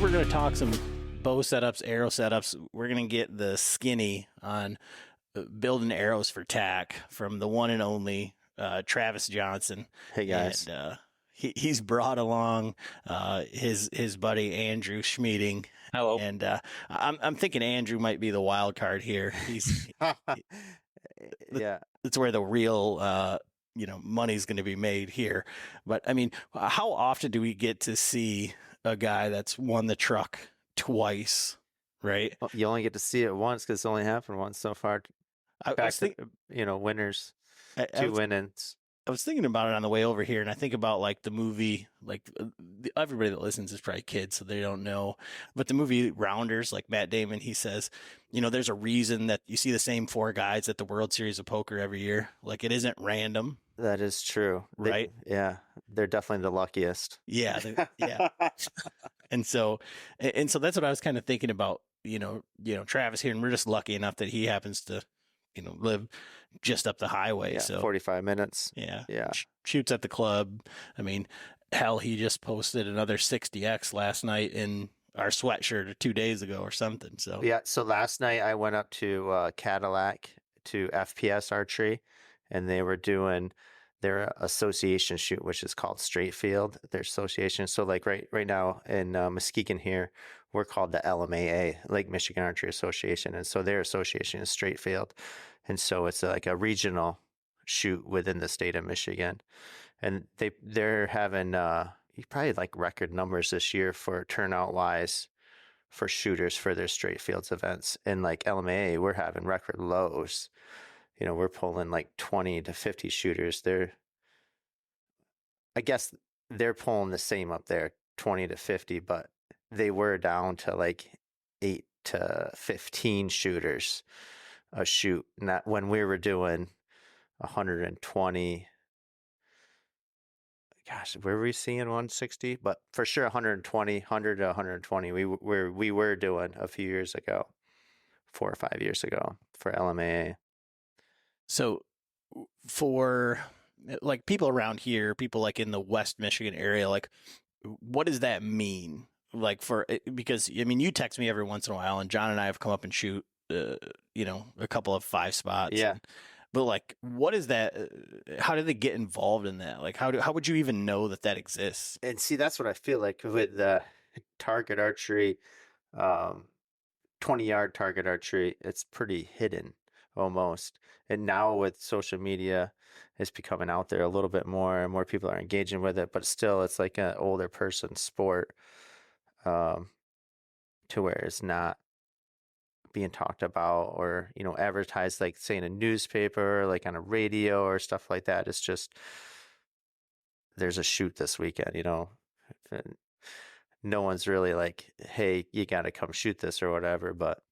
We're going to talk some bow setups, arrow setups. We're going to get the skinny on building arrows for TAC from the one and only Travis Johnson. Hey guys. And he's brought along his buddy Andrew Schmeading. Hello. And I'm thinking Andrew might be the wild card here. Yeah. That's where the real money's going to be made here. But I mean, how often do we get to see a guy that's won the truck twice, right? Well, you only get to see it once because it's only happened once so far. Winners, two winnings. I was thinking about it on the way over here, and I think about like the movie, like everybody that listens is probably kids, so they don't know. But the movie Rounders, like Matt Damon, he says, there's a reason that you see the same four guys at the World Series of Poker every year. Like it isn't random. That is true, right? They're definitely the luckiest. Yeah. and so that's what I was kind of thinking about. Travis here, and we're just lucky enough that he happens to live just up the highway. Yeah, so 45 minutes. Yeah. Yeah. Shoots at the club. I mean, hell, he just posted another 60X last night in our sweatshirt 2 days ago or something. So yeah. So last night I went up to Cadillac to FPS Archery, and they were doing their association shoot, which is called Straight Field, their association. So like right now in Muskegon here, we're called the LMAA, Lake Michigan Archery Association. And so their association is Straight Field. And so it's like a regional shoot within the state of Michigan. And they're having probably like record numbers this year for turnout wise for shooters for their Straight Fields events. And like LMAA, we're having record lows. We're pulling like 20 to 50 shooters. I guess they're pulling the same up there, 20 to 50, but they were down to like 8 to 15 shooters a shoot. Not when we were doing 120. Gosh, were we seeing 160? But for sure 120, 100 to 120. We were doing a few years ago, 4 or 5 years ago for LMAA. So for like people around here, people like in the West Michigan area, like what does that mean? Like because I mean, you text me every once in a while, and John and I have come up and shoot, a couple of 5 spots. Yeah. But like, what is that? How do they get involved in that? Like, how would you even know that exists? And see, that's what I feel like with the target archery, 20-yard target archery. It's pretty hidden almost. And now with social media, it's becoming out there a little bit more, and more people are engaging with it. But still, it's like an older person sport, to where it's not being talked about or advertised, like say in a newspaper or like on a radio or stuff like that. It's just there's a shoot this weekend, and no one's really like, hey, you got to come shoot this or whatever. But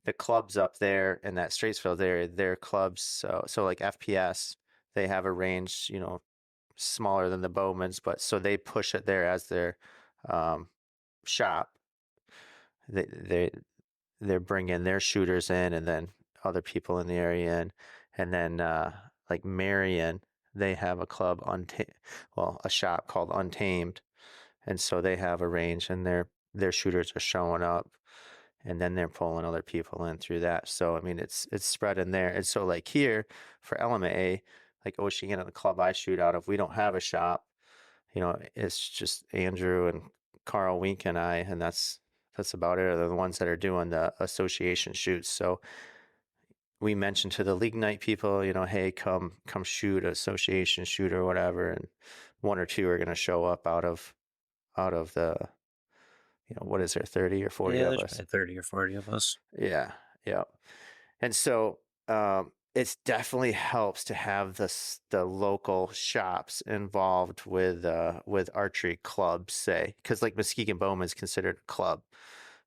the clubs up there in that Straitsfield area, their clubs, so like FPS, they have a range smaller than the Bowman's, but so they push it there as their shop. They're bringing their shooters in, and then other people in the area in. And then like Marion, they have a club, a shop called Untamed. And so they have a range, and their shooters are showing up, and then they're pulling other people in through that. So, I mean, it's spread in there. And so like here for LMAA, like Oceana, the club I shoot out of, we don't have a shop. It's just Andrew and Carl Wink and I, and that's about it. They're the ones that are doing the association shoots. So we mentioned to the league night people, hey, come shoot, association shoot or whatever. And 1 or 2 are going to show up out of the, what is there, 30 or 40 of us? 30 or 40 of us. Yeah. Yeah. And so it definitely helps to have the local shops involved with archery clubs, say, because like Muskegon Bowman is considered a club,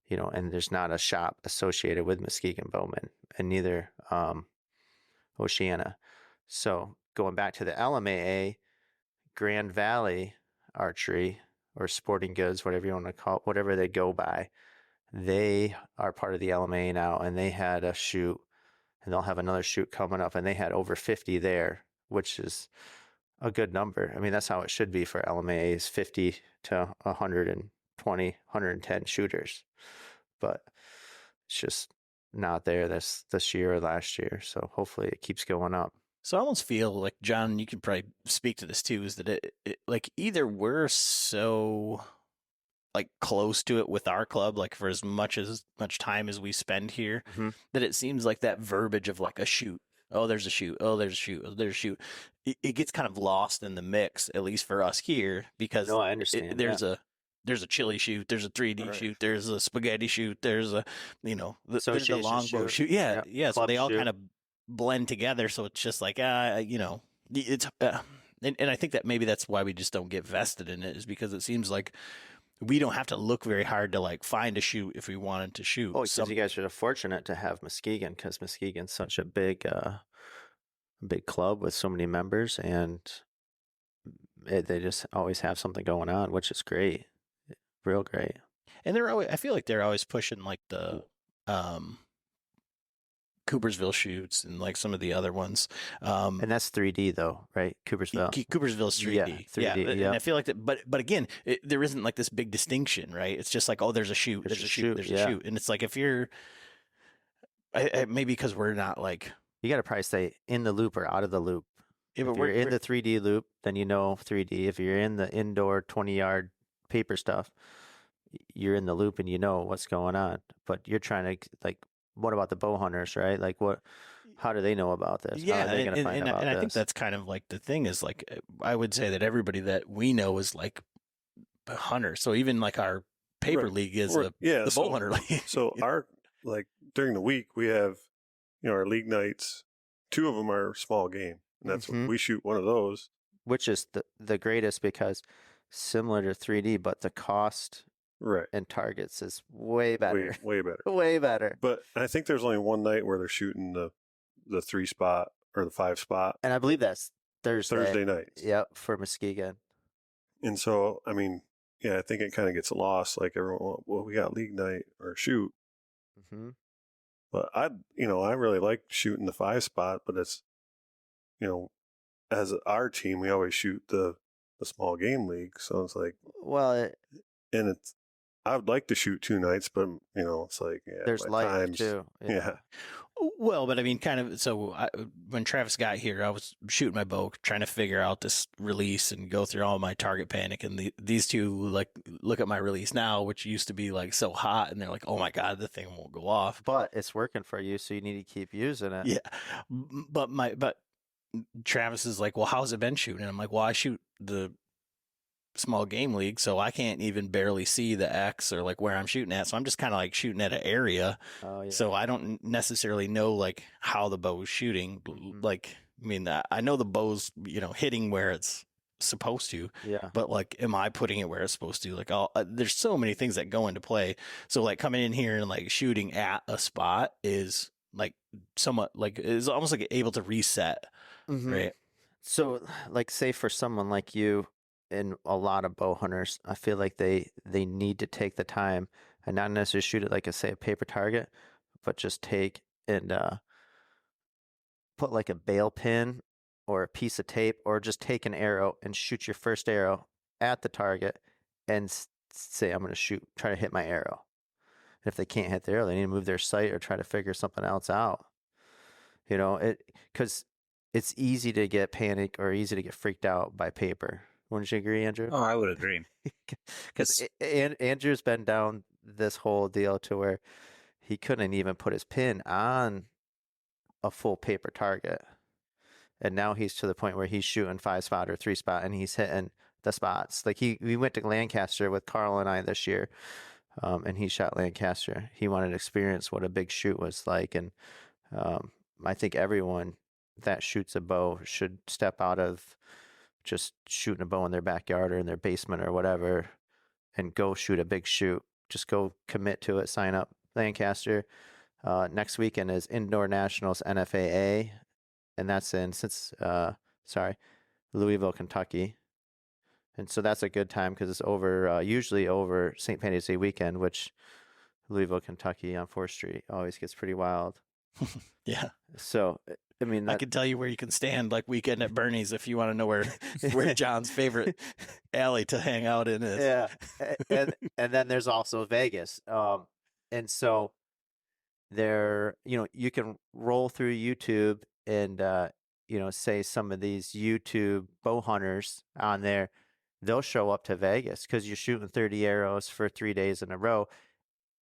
and there's not a shop associated with Muskegon Bowman, and neither Oceana. So going back to the LMAA, Grand Valley Archery or Sporting Goods, whatever you want to call it, whatever they go by, they are part of the LMAA now, and they had a shoot. And they'll have another shoot coming up, and they had over 50 there, which is a good number. I mean, that's how it should be for LMAs, 50 to 100 120, 110 shooters, but it's just not there this year or last year. So hopefully it keeps going up. So I almost feel like, John, you can probably speak to this too, is that it like either we're so like close to it with our club, like for as much time as we spend here, that it seems like that verbiage of like a shoot. Oh, there's a shoot. Oh, there's a shoot. Oh, there's a shoot. It gets kind of lost in the mix, at least for us here, because No, I understand. there's a chili shoot, there's a 3D shoot, there's a spaghetti shoot, there's a there's a longbow shoot. Yeah, yeah. So they all kind of blend together. So it's just like it's and I think that maybe that's why we just don't get vested in it, is because it seems like we don't have to look very hard to like find a shoot if we wanted to shoot. Oh, because you guys are fortunate to have Muskegon, because Muskegon's such a big club with so many members, and they just always have something going on, which is great, real great. And I feel like they're always pushing like the Coopersville shoots and like some of the other ones. And that's 3D though, right? Coopersville's 3D. Yeah, 3D. Yeah. And I feel like that, but again, there isn't like this big distinction, right? It's just like, oh, there's a shoot, there's a shoot, there's a shoot. And it's like, if you're, maybe because we're not like, you got to probably stay in the loop or out of the loop. If you're in the 3D loop, then you know 3D. If you're in the indoor 20-yard paper stuff, you're in the loop and you know what's going on. But you're trying to like, what about the bow hunters, right? Like how do they know about this? Yeah, how are they going to find out about I think that's kind of like the thing is like, I would say that everybody that we know is like a hunter. So even like our paper league is the bow hunter league. So our, like during the week we have, our league nights, 2 of them are small game. And that's we shoot one of those. Which is the greatest, because similar to 3D, but the cost and targets is way better. Way better. Way better. But I think there's only one night where they're shooting the 3 spot or the 5 spot. And I believe that's Thursday nights. Yep, for Muskegon. And so, I mean, I think it kind of gets lost. Like everyone, well, we got league night or shoot. Mm-hmm. But I really like shooting the 5 spot, but it's, as our team, we always shoot the small game league. So it's like, I would like to shoot 2 nights, but it's like, there's life times, too. Yeah. Well, but I mean, kind of. So when Travis got here, I was shooting my bow, trying to figure out this release and go through all my target panic. And these two like look at my release now, which used to be like so hot, and they're like, "Oh my god, the thing won't go off." But it's working for you, so you need to keep using it. Yeah, but Travis is like, "Well, how's it been shooting?" And I'm like, "Well, I shoot the small game league, so I can't even barely see the X or like where I'm shooting at. So I'm just kind of like shooting at an area. So I don't necessarily know like how the bow is shooting. Like, I mean, I know the bow's, hitting where it's supposed to, but like, am I putting it where it's supposed to? Like, there's so many things that go into play. So like coming in here and like shooting at a spot is like somewhat like, is almost like able to reset. Right. So like, say for someone like you, and a lot of bow hunters, I feel like they need to take the time and not necessarily shoot it like a paper target, but just take and put like a bail pin or a piece of tape, or just take an arrow and shoot your first arrow at the target and say, I'm going to try to hit my arrow. And if they can't hit the arrow, they need to move their sight or try to figure something else out. Because it's easy to get panicked or easy to get freaked out by paper. Wouldn't you agree, Andrew? Oh, I would agree. Because Andrew's been down this whole deal to where he couldn't even put his pin on a full paper target. And now he's to the point where he's shooting 5 spot or 3 spot, and he's hitting the spots. Like we went to Lancaster with Carl and I this year, and he shot Lancaster. He wanted to experience what a big shoot was like. And I think everyone that shoots a bow should step out of just shooting a bow in their backyard or in their basement or whatever and go shoot a big shoot. Just go commit to it, sign up. Lancaster. Next weekend is Indoor Nationals NFAA, and that's in Louisville, Kentucky. And so that's a good time because it's usually over St. Patty's Day weekend, which Louisville, Kentucky on 4th Street always gets pretty wild. Yeah. So I mean, I can tell you where you can stand like weekend at Bernie's if you want to know where John's favorite alley to hang out in is. yeah. And then there's also Vegas. And so there, you can roll through YouTube and, say some of these YouTube bow hunters on there, they'll show up to Vegas because you're shooting 30 arrows for 3 days in a row.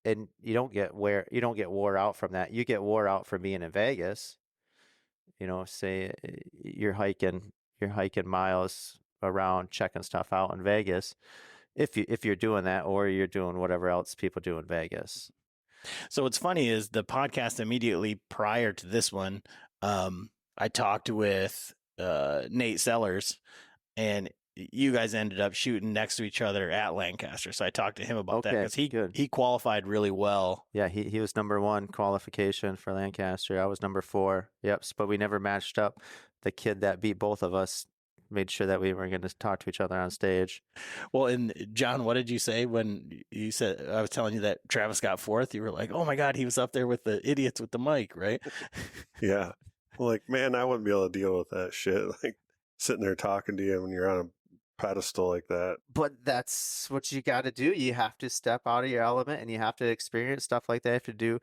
And you don't get wore out from that. You get wore out from being in Vegas. Say you're hiking miles around checking stuff out in Vegas. If you're doing that, or you're doing whatever else people do in Vegas. So what's funny is the podcast immediately prior to this one, I talked with Nate Sellers, and you guys ended up shooting next to each other at Lancaster. So I talked to him about that because he qualified really well. Yeah, he was number 1 qualification for Lancaster. I was number 4. Yep, but we never matched up. The kid that beat both of us made sure that we were going to talk to each other on stage. Well, and John, what did you say when you said, I was telling you that Travis got 4th? You were like, oh my God, he was up there with the idiots with the mic, right? Yeah. Like, man, I wouldn't be able to deal with that shit. Like sitting there talking to you when you're on a pedestal like that. But that's what you got to do. You have to step out of your element, and you have to experience stuff like that. You have to do,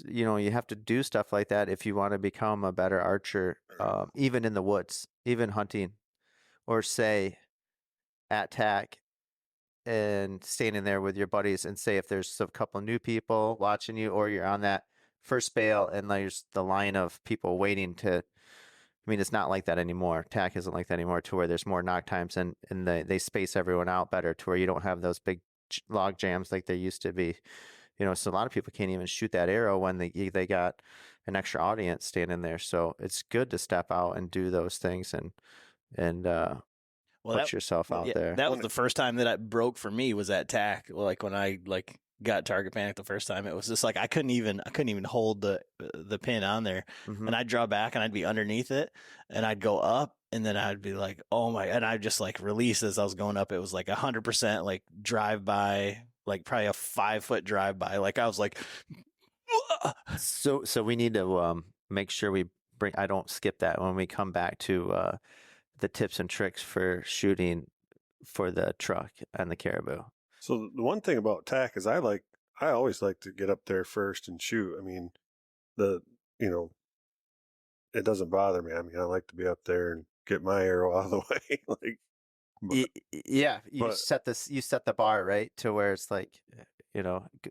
you have to do stuff like that if you want to become a better archer, even in the woods, even hunting, or say at TAC and standing there with your buddies, and say if there's a couple new people watching you, or you're on that first bail and there's the line of people waiting to. I mean, it's not like that anymore. TAC isn't like that anymore, to where there's more knock times, and they space everyone out better, to where you don't have those big log jams like there used to be. So a lot of people can't even shoot that arrow when they got an extra audience standing there. So it's good to step out and do those things and put yourself out there. That was the first time that it broke for me, was at TAC. Like when I got target panic the first time, it was just like I couldn't even hold the pin on there, and I'd draw back and I'd be underneath it, and I'd go up, and then I'd be like, oh my, and I'd just like release as I was going up. It was like 100% like drive by, like probably a 5-foot drive by. Like I was like, so we need to make sure I don't skip that when we come back to the tips and tricks for shooting for the truck and the Caribou. So the one thing about TAC is I always like to get up there first and shoot. I mean, it doesn't bother me. I mean, I like to be up there and get my arrow out of the way. You set the bar right to where it's like,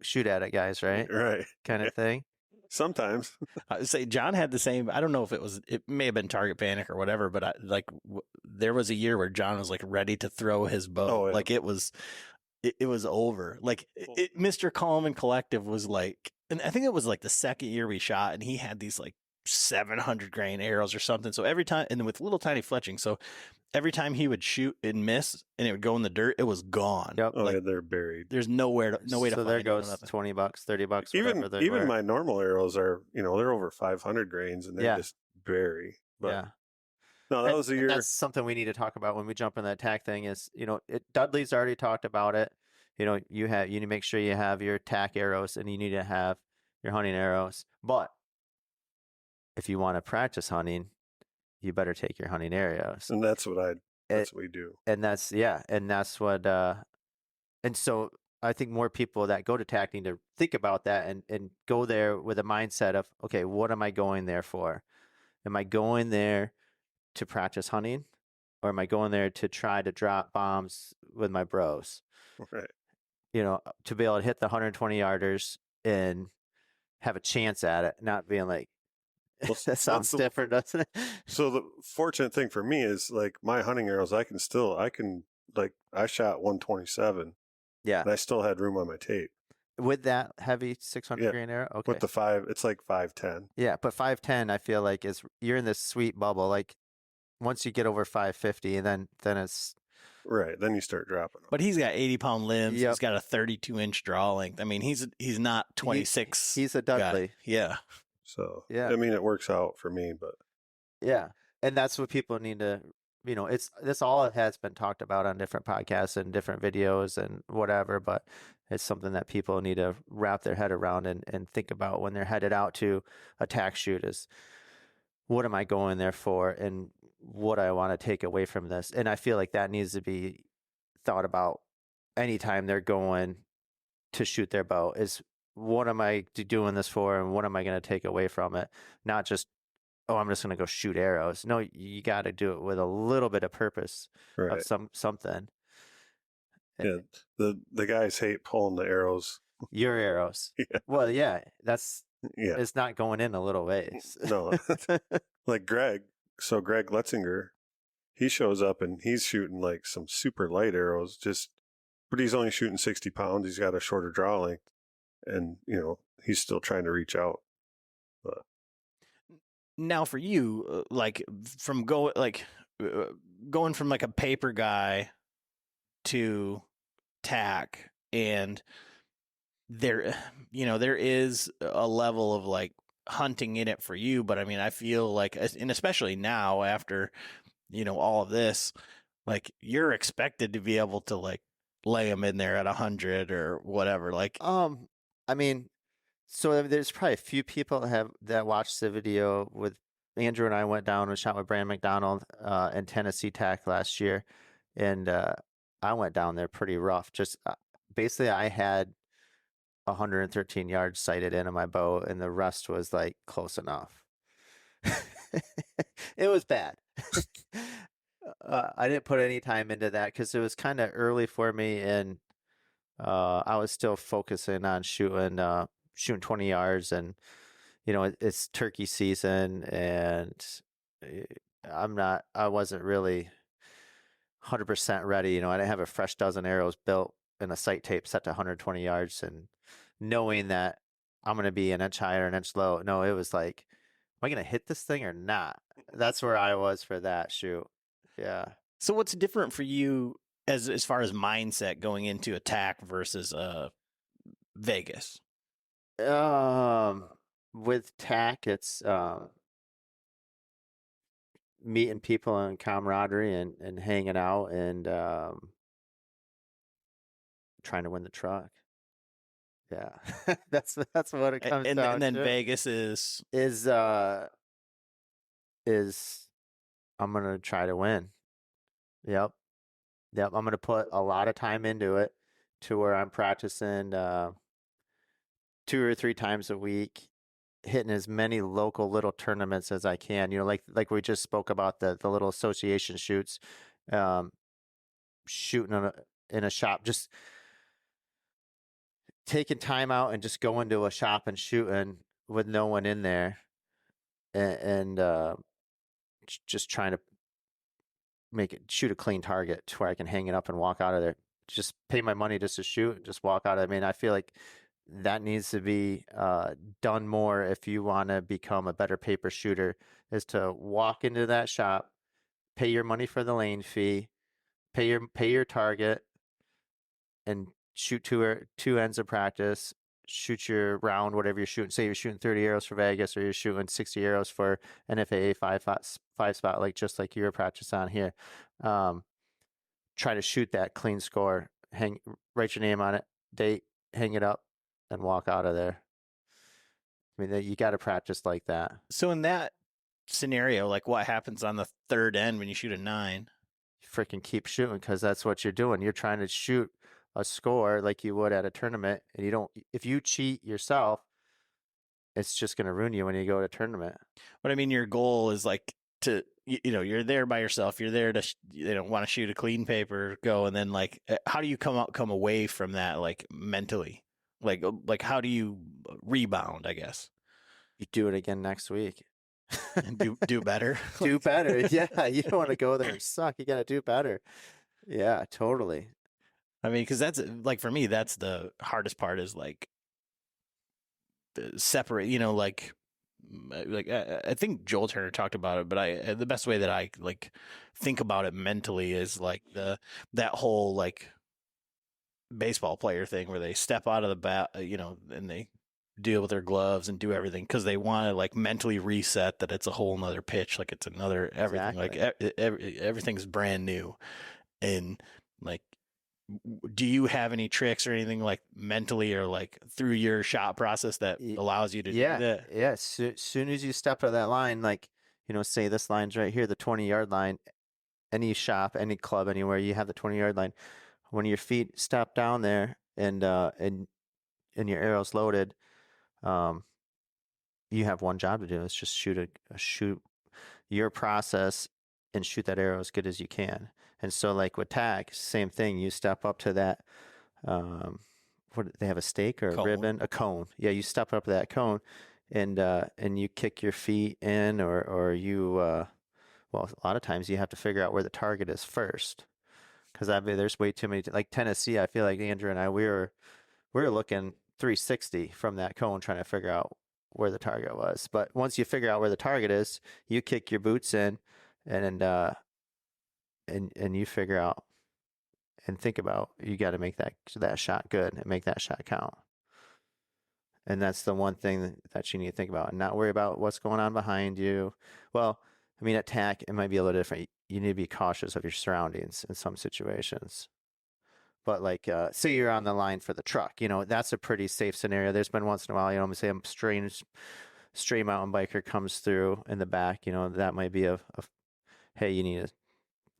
shoot at it, guys, right? Right. Kind of thing. Sometimes. I would say John had the same. I don't know if it may have been target panic or whatever, but there was a year where John was like ready to throw his bow. Oh, yeah. Like it was over. Like Mr. Calm and Collective was like, and I think it was like the second year we shot, and he had these like 700 grain arrows or something. So every time, and with little tiny fletching, so every time he would shoot and miss, and it would go in the dirt, it was gone. Yep. Oh, yeah, they're buried. There's no way to so find it. So there goes $20, $30. Even my normal arrows are, they're over 500 grains, and they just bury. But yeah. No, that was a year. That's something we need to talk about when we jump in that TAC thing. Is Dudley's already talked about it. You need to make sure you have your TAC arrows, and you need to have your hunting arrows. But if you want to practice hunting, you better take your hunting arrows. And that's what we do. And that's what. And so I think more people that go to TAC need to think about that and go there with a mindset of, okay, what am I going there for? Am I going there to practice hunting, or am I going there to try to drop bombs with my bros? Right. To be able to hit the 120 yarders and have a chance at it, not being like, that sounds different, doesn't it? So the fortunate thing for me is like my hunting arrows, I shot 127. Yeah. And I still had room on my tape. With that heavy 600 grain arrow? Okay. With the 5, it's like 510. Yeah, but 510, I feel like you're in this sweet bubble. Like once you get over 550, and then it's right. Then you start dropping them. But he's got 80-pound limbs. Yep. He's got a 32-inch draw length. I mean, he's not 26. He's a Dudley. Guy. Yeah. So yeah, I mean, it works out for me, but yeah, and that's what people need to. This all has been talked about on different podcasts and different videos and whatever, but it's something that people need to wrap their head around and think about when they're headed out to a TAC shoot. Is what am I going there for, and what I want to take away from this. And I feel like that needs to be thought about anytime they're going to shoot their bow is, what am I doing this for, and what am I going to take away from it? Not just, oh, I'm just going to go shoot arrows. No, you got to do it with a little bit of purpose Right. of something. Yeah. The guys hate pulling the arrows. Your arrows. Yeah. Well, yeah, that's, Yeah. it's not going in a little ways. No. Like Greg. So Greg Letzinger, he shows up and he's shooting like some super light arrows, but he's only shooting 60 pounds. He's got a shorter draw length, and he's still trying to reach out. Now for you, like going from like a paper guy to TAC, and there is a level of like hunting in it for you, but I mean, I feel like, and especially now after all of this, like you're expected to be able to like lay them in there at 100 or whatever. Like, I mean, so there's probably a few people that watched the video with Andrew, and I went down and shot with Brandon McDonald in Tennessee TAC last year, and I went down there pretty rough. Just basically, I had 113 yards sighted into my bow, and the rest was like close enough. It was bad. I didn't put any time into that because it was kind of early for me, and I was still focusing on shooting 20 yards, and it's turkey season, and I wasn't really 100% ready. I didn't have a fresh dozen arrows built and a sight tape set to 120 yards, and knowing that I'm going to be an inch higher, an inch low. No, it was like, am I going to hit this thing or not? That's where I was for that shoot. Yeah. So what's different for you as far as mindset going into a TAC versus Vegas? With TAC, it's meeting people and camaraderie and hanging out and trying to win the truck. Yeah, that's what it comes down to. And then Vegas is I'm gonna try to win. Yep. I'm gonna put a lot of time into it to where I'm practicing 2 or 3 times a week, hitting as many local little tournaments as I can. Like we just spoke about the little association shoots, shooting in a shop, just taking time out and just going to a shop and shooting with no one in there, and just trying to shoot a clean target to where I can hang it up and walk out of there. Just pay my money just to shoot, just walk out. I mean, I feel like that needs to be done more if you want to become a better paper shooter, is to walk into that shop, pay your money for the lane fee, pay your target, and shoot two ends of practice, shoot your round, whatever you're shooting. Say you're shooting 30 arrows for Vegas, or you're shooting 60 arrows for NFAA five spot, like just like you were practicing on here. Try to shoot that clean score, write your name on it, date, hang it up, and walk out of there. I mean, you got to practice like that. So in that scenario, like what happens on the third end when you shoot a 9? You freaking keep shooting, because that's what you're doing. You're trying to shoot a score like you would at a tournament, and if you cheat yourself, it's just going to ruin you when you go to a tournament. But I mean, your goal is like to, you're there by yourself. You're there to, want to shoot a clean paper, go, and then like, how do you come away from that, like mentally? Like how do you rebound, I guess? You do it again next week. And do better. Do better. Yeah. You don't want to go there and suck. You got to do better. Yeah, totally. I mean, because that's like, for me, that's the hardest part, is like separate, like I think Joel Turner talked about it, but the best way that I like think about it mentally is like that whole like baseball player thing where they step out of the bat, and they deal with their gloves and do everything because they want to like mentally reset that it's a whole nother pitch, like it's another everything. Exactly. Like everything's brand new. And like, do you have any tricks or anything like mentally or like through your shot process that allows you to do that? Yeah. Soon as you step out of that line, like say this line's right here, the 20-yard line, any shop, any club, anywhere, you have the 20-yard line. When your feet step down there and your arrow's loaded, you have one job to do. It's just shoot your process and shoot that arrow as good as you can. And so like with TAC, same thing. You step up to that, what they have, a stake or a ribbon, a cone. Yeah, you step up to that cone and you kick your feet in, or you, well, a lot of times you have to figure out where the target is first. Because I mean, there's way too many, like Tennessee, I feel like Andrew and I, we were looking 360 from that cone trying to figure out where the target was. But once you figure out where the target is, you kick your boots in and you figure out and think about, you got to make that shot good and make that shot count. And that's the one thing that you need to think about, and not worry about what's going on behind you. Well, I mean, at TAC, it might be a little different. You need to be cautious of your surroundings in some situations. But like, say you're on the line for the truck, that's a pretty safe scenario. There's been once in a while, say a stray mountain biker comes through in the back, that might be a hey, you need to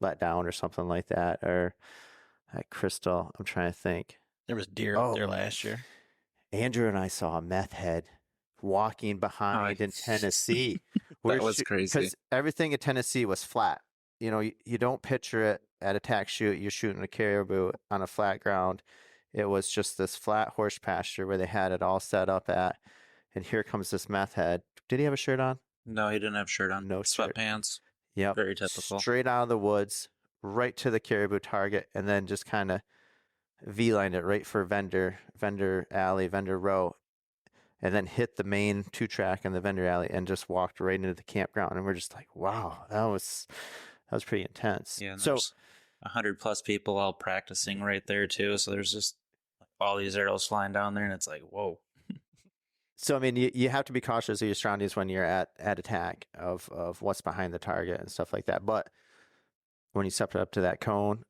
let down or something like that. Or at Crystal, I'm trying to think. There was deer up there last year. Andrew and I saw a meth head walking behind in Tennessee. That was crazy. Because everything in Tennessee was flat. You don't picture it at a TAC shoot. You're shooting a caribou on a flat ground. It was just this flat horse pasture where they had it all set up at. And here comes this meth head. Did he have a shirt on? No, he didn't have a shirt on. No shirt. Sweatpants. Yep. Very typical. Straight out of the woods, right to the caribou target, and then just kind of V-lined it right for vendor alley, vendor row, and then hit the main 2-track in the vendor alley and just walked right into the campground. And we're just like, wow, that was pretty intense. Yeah. And so there's 100+ people all practicing right there too. So there's just all these arrows flying down there, and it's like, whoa. So I mean, you have to be cautious of your surroundings when you're at a TAC of what's behind the target and stuff like that. But when you step up to that cone,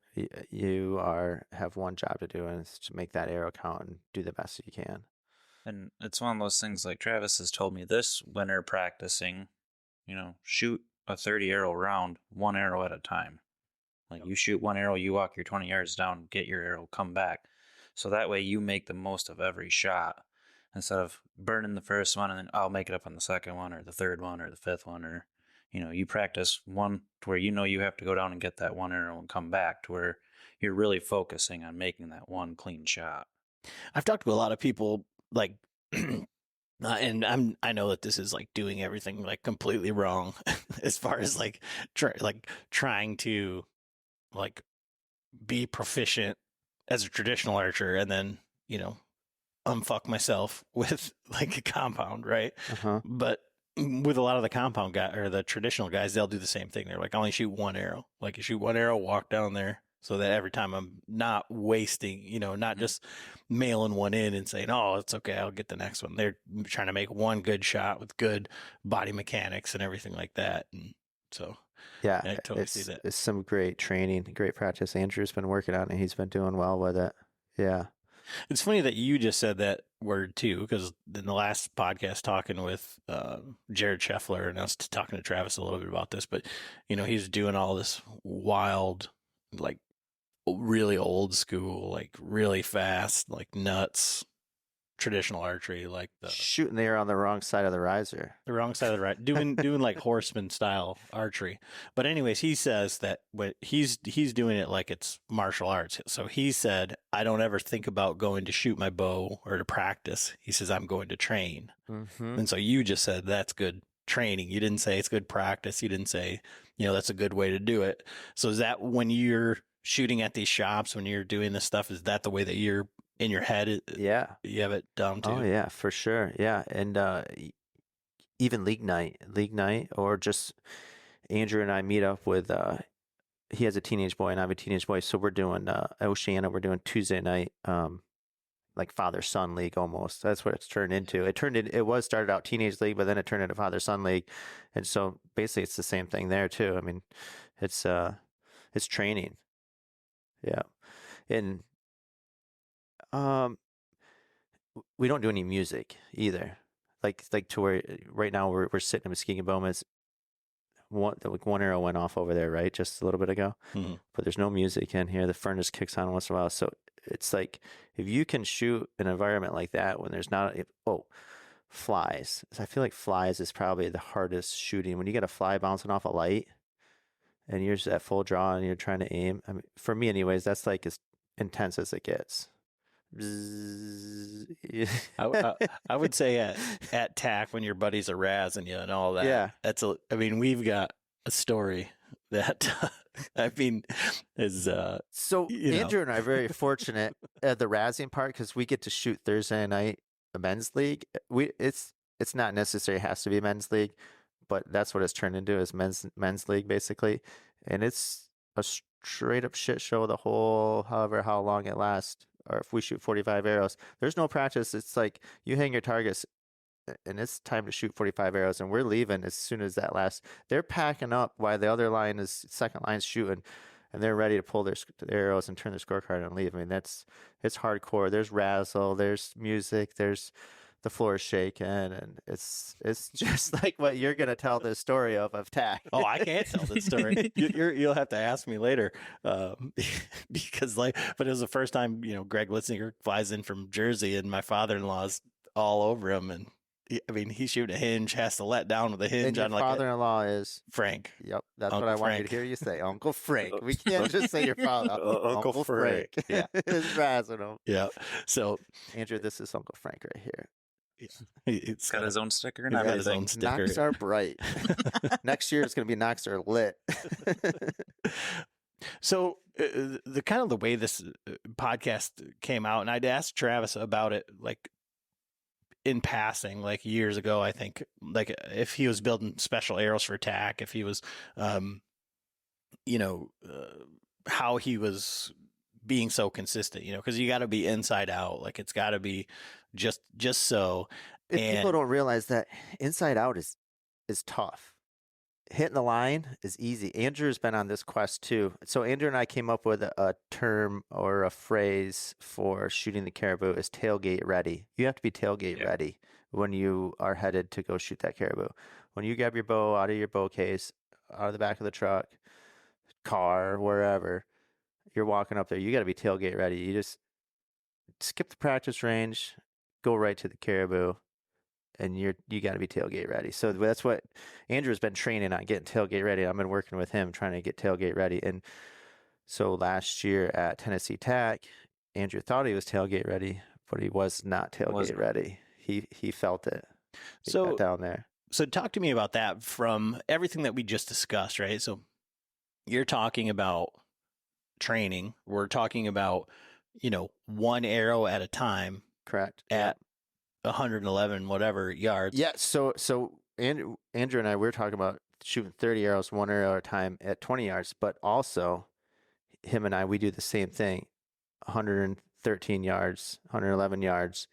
you have one job to do, and it's to make that arrow count and do the best you can. And it's one of those things, like Travis has told me this winter practicing, shoot a 30 arrow round, one arrow at a time. Like you shoot one arrow, you walk your 20 yards down, get your arrow, come back. So that way you make the most of every shot instead of burning the first one and then I'll make it up on the second one or the third one or the fifth one, or you practice one to where you have to go down and get that one arrow and come back to where you're really focusing on making that one clean shot. I've talked to a lot of people, like, and I know that this is like doing everything like completely wrong as far as like trying to like be proficient as a traditional archer and then unfuck myself with like a compound, right? But with a lot of the compound guy or the traditional guys, they'll do the same thing. They're like, I only shoot one arrow. Like you shoot one arrow, walk down there, so that every time I'm not wasting, not just mailing one in and saying, oh, it's okay, I'll get the next one. They're trying to make one good shot with good body mechanics and everything like that. And so, yeah, I totally see that. It's some great training, great practice. Andrew's been working on it. He's been doing well with it. Yeah. It's funny that you just said that word too, because in the last podcast talking with Jared Scheffler, and I was talking to Travis a little bit about this, but he's doing all this wild, like really old school, like really fast, like nuts traditional archery, like the shooting the arrow on the wrong side of the riser. The wrong side of the right, doing like horseman style archery. But anyways, he says that when he's doing it like it's martial arts. So he said, I don't ever think about going to shoot my bow or to practice. He says, I'm going to train. And so you just said that's good training. You didn't say it's good practice. You didn't say, that's a good way to do it. So is that when you're shooting at these shops, when you're doing this stuff, is that the way that you're in your head? Yeah. You have it down too? Oh yeah, for sure. Yeah. And even league night, or just Andrew and I meet up with, he has a teenage boy and I have a teenage boy. So we're doing Oceana. We're doing Tuesday night, like father-son league almost. That's what it's turned into. It was started out teenage league, but then it turned into father-son league. And so basically it's the same thing there too. I mean, it's training. Yeah. And we don't do any music either. Like to where right now we're sitting in Muskegon Bowman's. one arrow went off over there, right? Just a little bit ago. Mhm. But there's no music in here. The furnace kicks on once in a while. So it's like, if you can shoot an environment like that when there's not, flies. I feel like flies is probably the hardest shooting. When you get a fly bouncing off a light and you're just at full draw and you're trying to aim. I mean, for me anyways, that's like as intense as it gets. I would say at TAC when your buddies are razzing you and all that. Yeah. We've got a story that I mean is So Andrew and I are very fortunate at the razzing part because we get to shoot Thursday night a men's league. It's not necessary; it has to be a men's league, but that's what it's turned into is men's league basically, and it's a straight up shit show the whole however how long it lasts. Or if we shoot 45 arrows, there's no practice. It's like you hang your targets and it's time to shoot 45 arrows and we're leaving as soon as that lasts. They're packing up while the other second line's shooting and they're ready to pull their arrows and turn their scorecard and leave. I mean, it's hardcore. There's razzle, there's music, there's the floor is shaking, and it's just like what you're going to tell the story of TAC. Oh, I can't tell this story. You'll have to ask me later, because but it was the first time Greg Litzinger flies in from Jersey, and my father-in-law's all over him, and he's shooting a hinge, has to let down with a hinge and your on father-in-law is Frank. Yep, that's Uncle what I want you Frank. to hear you say, Uncle Frank. We can't just say your father. Uncle Frank. Yeah, is razzing him. Yeah. So Andrew, this is Uncle Frank right here. It's got his own sticker and He's got everything. his own sticker. Knocks are bright. Next year it's going to be knocks are lit. So the kind of the way this podcast came out, and I'd asked Travis about it like in passing, like years ago, I think, like if he was building special arrows for TAC, if he was, how he was being so consistent, because you got to be inside out, like it's got to be just so. And people don't realize that inside out is tough. Hitting the line is easy. Andrew's been on this quest too. So Andrew and I came up with a term or a phrase for shooting the caribou is tailgate ready. You have to be tailgate ready when you are headed to go shoot that caribou. When you grab your bow out of your bow case, out of the back of the truck, car, wherever, you're walking up there, you got to be tailgate ready. You just skip the practice range, go right to the caribou, and you got to be tailgate ready. So that's what Andrew's been training on, getting tailgate ready. I've been working with him trying to get tailgate ready. And so last year at Tennessee TAC, Andrew thought he was tailgate ready, but he was not tailgate ready. He felt it. He got down there. So talk to me about that from everything that we just discussed, right? So you're talking about training. We're talking about, one arrow at a time. Correct. At 111 whatever yards. Yeah. So Andrew and I, we were talking about shooting 30 arrows, one arrow at a time at 20 yards, but also him and I, we do the same thing, 113 yards, 111 yards,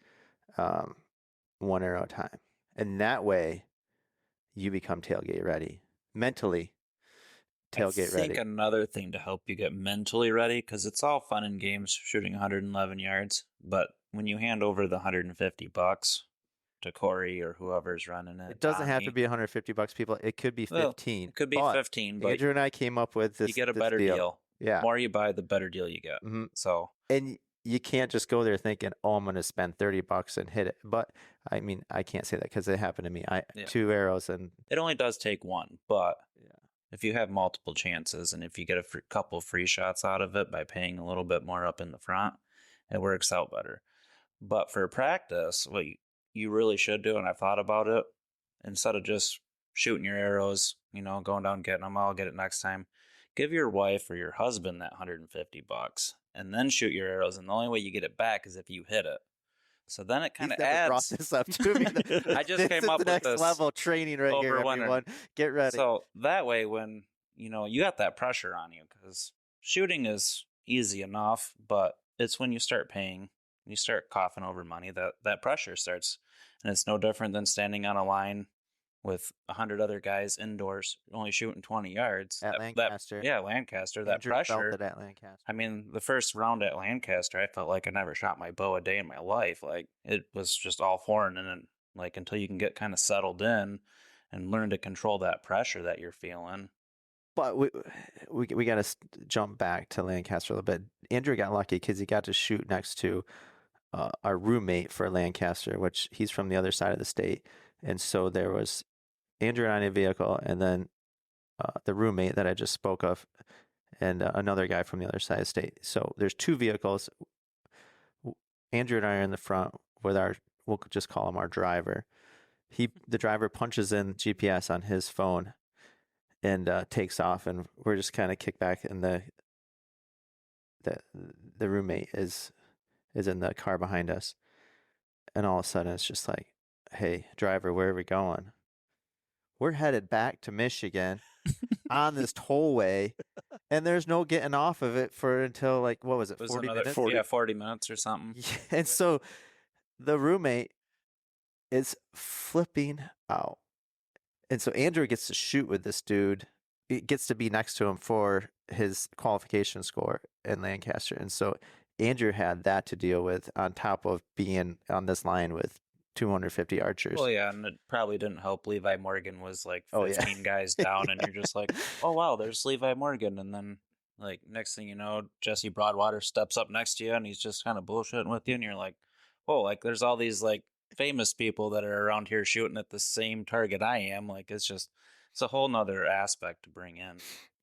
one arrow at a time. And that way you become tailgate ready mentally. Tailgate ready. I think another thing to help you get mentally ready, because it's all fun and games shooting 111 yards, but when you hand over the $150 to Corey or whoever's running it, it doesn't have to be $150, people. It could be 15. Well, it could be 15, but Andrew and I came up with this. You get a better deal. Yeah. The more you buy, the better deal you get. Mm-hmm. So, and you can't just go there thinking, "Oh, I'm going to spend $30 and hit it." But I mean, I can't say that because it happened to me. 2 arrows and it only does take one, but if you have multiple chances and if you get a couple free shots out of it by paying a little bit more up in the front, it works out better. But for practice, what you really should do, and I've thought about it, instead of just shooting your arrows, going down getting them, I'll get it next time. Give your wife or your husband that $150 and then shoot your arrows. And the only way you get it back is if you hit it. So then it kind of adds. Brought this up to me. I just came up with this this level training right here, everyone. Get ready. So that way, when you got that pressure on you, because shooting is easy enough, but it's when you start paying, you start coughing over money, that pressure starts, and it's no different than standing on a line with 100 other guys indoors, only shooting 20 yards. At Lancaster. Lancaster. Andrew that pressure. felt it at Lancaster. I mean, the first round at Lancaster, I felt like I never shot my bow a day in my life. Like, it was just all foreign. And then, until you can get kind of settled in and learn to control that pressure that you're feeling. But we got to jump back to Lancaster a little bit. Andrew got lucky because he got to shoot next to our roommate for Lancaster, which he's from the other side of the state. And so there was Andrew and I in a vehicle, and then the roommate that I just spoke of, and another guy from the other side of the state. So there's 2 vehicles. Andrew and I are in the front with we'll just call him our driver. The driver punches in GPS on his phone and takes off, and we're just kind of kicked back, and the roommate is in the car behind us, and all of a sudden it's just like, hey, driver, where are we going? We're headed back to Michigan on this tollway, and there's no getting off of it until like, what was it, 40 minutes? 40 minutes or something. Yeah, and so the roommate is flipping out. And so Andrew gets to shoot with this dude. It gets to be next to him for his qualification score in Lancaster. And so Andrew had that to deal with on top of being on this line with 250 archers. Well, yeah, and it probably didn't help. Levi Morgan was like 15 guys down, and you're just like, oh, wow, there's Levi Morgan. And then, like, next thing you know, Jesse Broadwater steps up next to you, and he's just kind of bullshitting with you, and you're like, oh, like, there's all these, like, famous people that are around here shooting at the same target I am. Like, it's a whole nother aspect to bring in.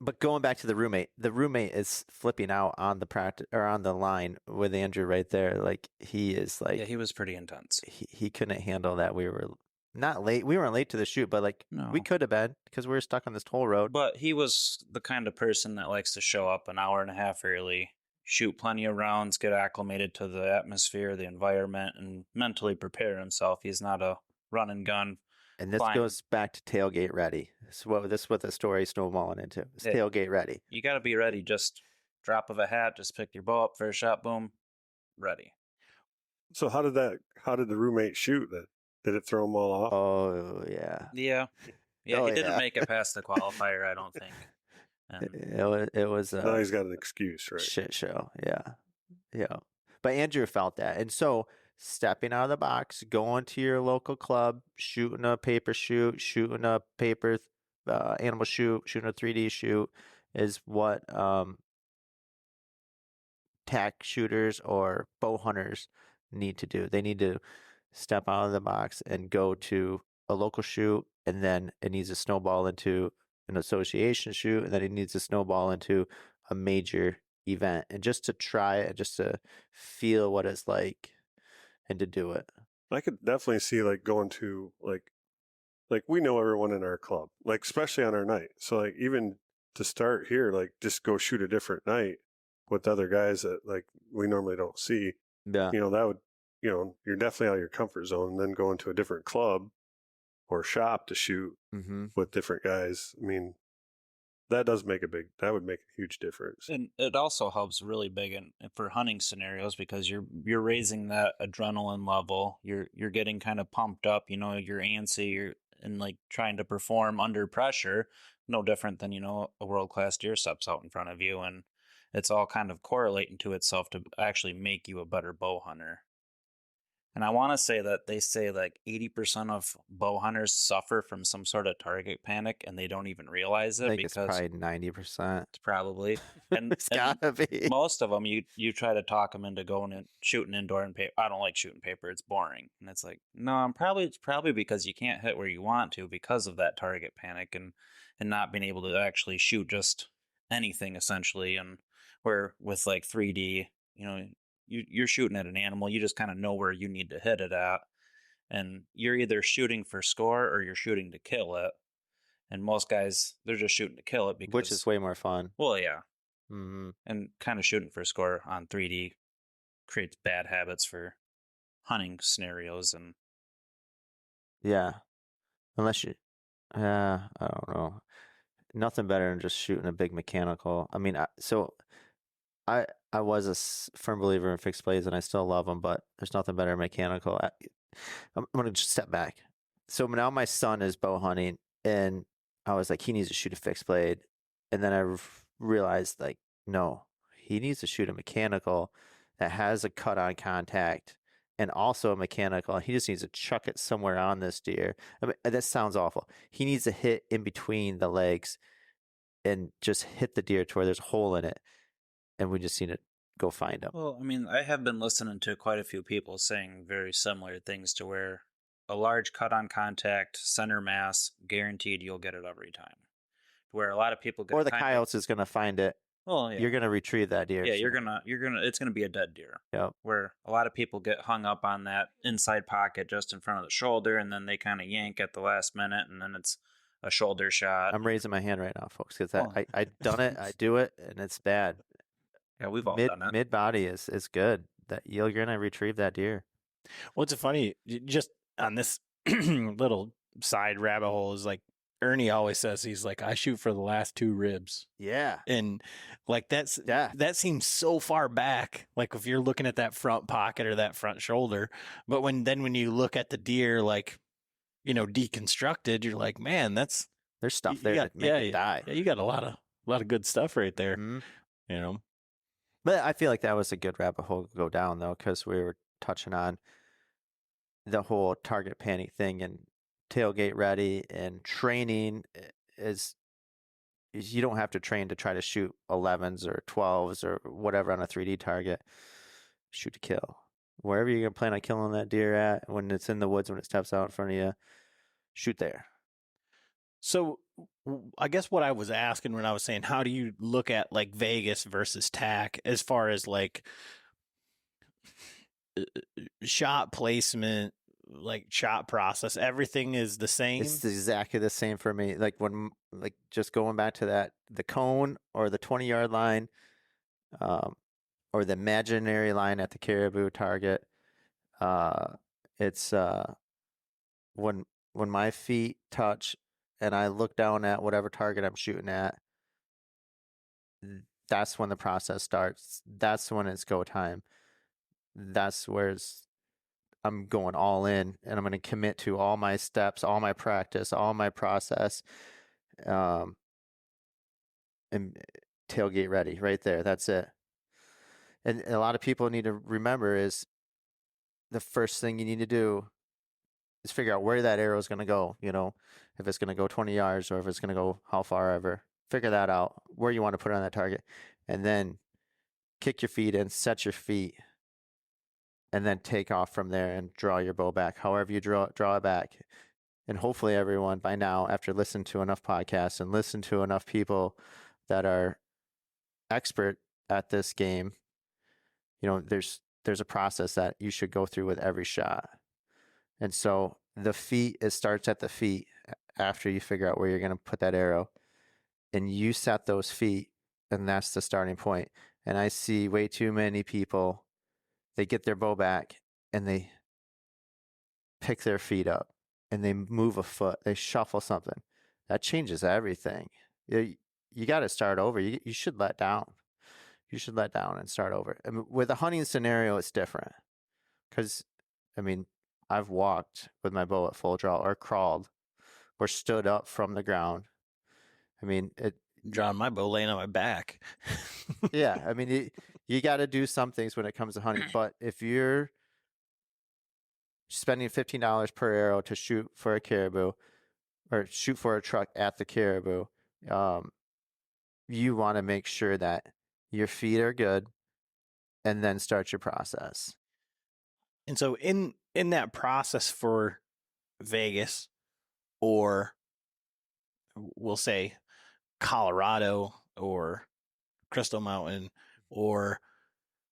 But going back to the roommate is flipping out on the practice or on the line with Andrew right there. Like, he is like, yeah, he was pretty intense. He couldn't handle that. We were not late. We weren't late to the shoot, but like, we could have been because we were stuck on this toll road. But he was the kind of person that likes to show up an hour and a half early, shoot plenty of rounds, get acclimated to the atmosphere, the environment, and mentally prepare himself. He's not a run and gun. And this goes back to Tailgate Ready. This is what the story is snowballing into. It's Tailgate Ready. You got to be ready. Just drop of a hat. Just pick your bow up, first shot, boom, ready. So how did the roommate shoot? Did it throw them all off? Oh yeah. Yeah. He didn't make it past the qualifier, I don't think. And it was. Now he's got an excuse, right? Shit show. Yeah. But Andrew felt that, and so stepping out of the box, going to your local club, shooting a paper shoot, shooting a paper animal shoot, shooting a 3D shoot is what TAC shooters or bow hunters need to do. They need to step out of the box and go to a local shoot, and then it needs to snowball into an association shoot, and then it needs to snowball into a major event, and just to try it, just to feel what it's like and to do it. I could definitely see like going to like we know everyone in our club, like especially on our night. So like even to start here, like just go shoot a different night with other guys that like we normally don't see. Yeah. That would, you're definitely out of your comfort zone, and then go into a different club or shop to shoot with different guys. I mean, that would make a huge difference. And it also helps really big for hunting scenarios because you're raising that adrenaline level. You're getting kind of pumped up, you're antsy, and like trying to perform under pressure, no different than, a world-class deer steps out in front of you, and it's all kind of correlating to itself to actually make you a better bow hunter. And I want to say that they say like 80% of bow hunters suffer from some sort of target panic, and they don't even realize it. I think because it's probably 90%. Probably. And It's gotta be. Most of them, you try to talk them into going and shooting indoor and paper. I don't like shooting paper. It's boring. And it's like, no, it's probably because you can't hit where you want to because of that target panic and not being able to actually shoot just anything essentially. And where with like 3D, you're shooting at an animal, you just kind of know where you need to hit it at. And you're either shooting for score or you're shooting to kill it. And most guys, they're just shooting to kill it because... Which is way more fun. Well, yeah. Mm-hmm. And kind of shooting for score on 3D creates bad habits for hunting scenarios. And yeah. Unless you... I don't know. Nothing better than just shooting a big mechanical. I mean, I was a firm believer in fixed blades, and I still love them, but there's nothing better than mechanical. I'm going to just step back. So now my son is bow hunting, and I was like, he needs to shoot a fixed blade. And then I realized, like, no, he needs to shoot a mechanical that has a cut-on contact and also a mechanical. He just needs to chuck it somewhere on this deer. I mean, that sounds awful. He needs to hit in between the legs and just hit the deer to where there's a hole in it, and we just need to go find him. Well, I mean, I have been listening to quite a few people saying very similar things to where a large cut on contact, center mass, guaranteed you'll get it every time. Where a lot of people get Or the coyotes is going to find it. Well, yeah. You're going to retrieve that deer. Yeah, so. it's gonna be a dead deer. Yep. Where a lot of people get hung up on that inside pocket just in front of the shoulder, and then they kind of yank at the last minute, and then it's a shoulder shot. I'm raising my hand right now, folks, because I've done it. I do it, and it's bad. Yeah, we've all done it. Mid body is good. That you're going to retrieve that deer. What's funny, just on this little side rabbit hole, is like Ernie always says, he's like, I shoot for the last 2 ribs. Yeah. And like that seems so far back. Like if you're looking at that front pocket or that front shoulder, but when you look at the deer, like, you know, deconstructed, you're like, man, there's stuff there that make it die. Yeah, you got a lot of good stuff right there. Mm-hmm. You know. But I feel like that was a good rabbit hole to go down, though, because we were touching on the whole target panic thing and tailgate ready, and training is you don't have to train to try to shoot 11s or 12s or whatever on a 3D target. Shoot to kill. Wherever you're going to plan on killing that deer at, when it's in the woods, when it steps out in front of you, shoot there. So I guess what I was asking when I was saying, how do you look at like Vegas versus TAC as far as like shot placement, like shot process, everything is the same? It's exactly the same for me. Like just going back to that, the cone or the 20-yard line, or the imaginary line at the caribou target. It's when my feet touch and I look down at whatever target I'm shooting at, that's when the process starts. That's when it's go time. That's where I'm going all in, and I'm going to commit to all my steps, all my practice, all my process, and tailgate ready right there. That's it. And a lot of people need to remember is the first thing you need to do is figure out where that arrow is going to go. You know, if it's going to go 20 yards or if it's going to go how far ever. Figure that out, where you want to put it on that target, and then kick your feet in, set your feet, and then take off from there and draw your bow back, however you draw it back. And hopefully everyone by now, after listening to enough podcasts and listen to enough people that are expert at this game, you know, there's a process that you should go through with every shot. And so the feet, it starts at the feet after you figure out where you're going to put that arrow. And you set those feet, and that's the starting point. And I see way too many people, they get their bow back and they pick their feet up and they move a foot, they shuffle something. That changes everything. You got to start over. You should let down. You should let down and start over. I mean, with a hunting scenario, it's different. Because, I mean, I've walked with my bow at full draw or crawled or stood up from the ground. I mean, drawing my bow laying on my back. Yeah, I mean, you got to do some things when it comes to hunting. But if you're spending $15 per arrow to shoot for a caribou or shoot for a truck at the caribou, you want to make sure that your feet are good and then start your process. And so in that process for Vegas, or we'll say Colorado or Crystal Mountain or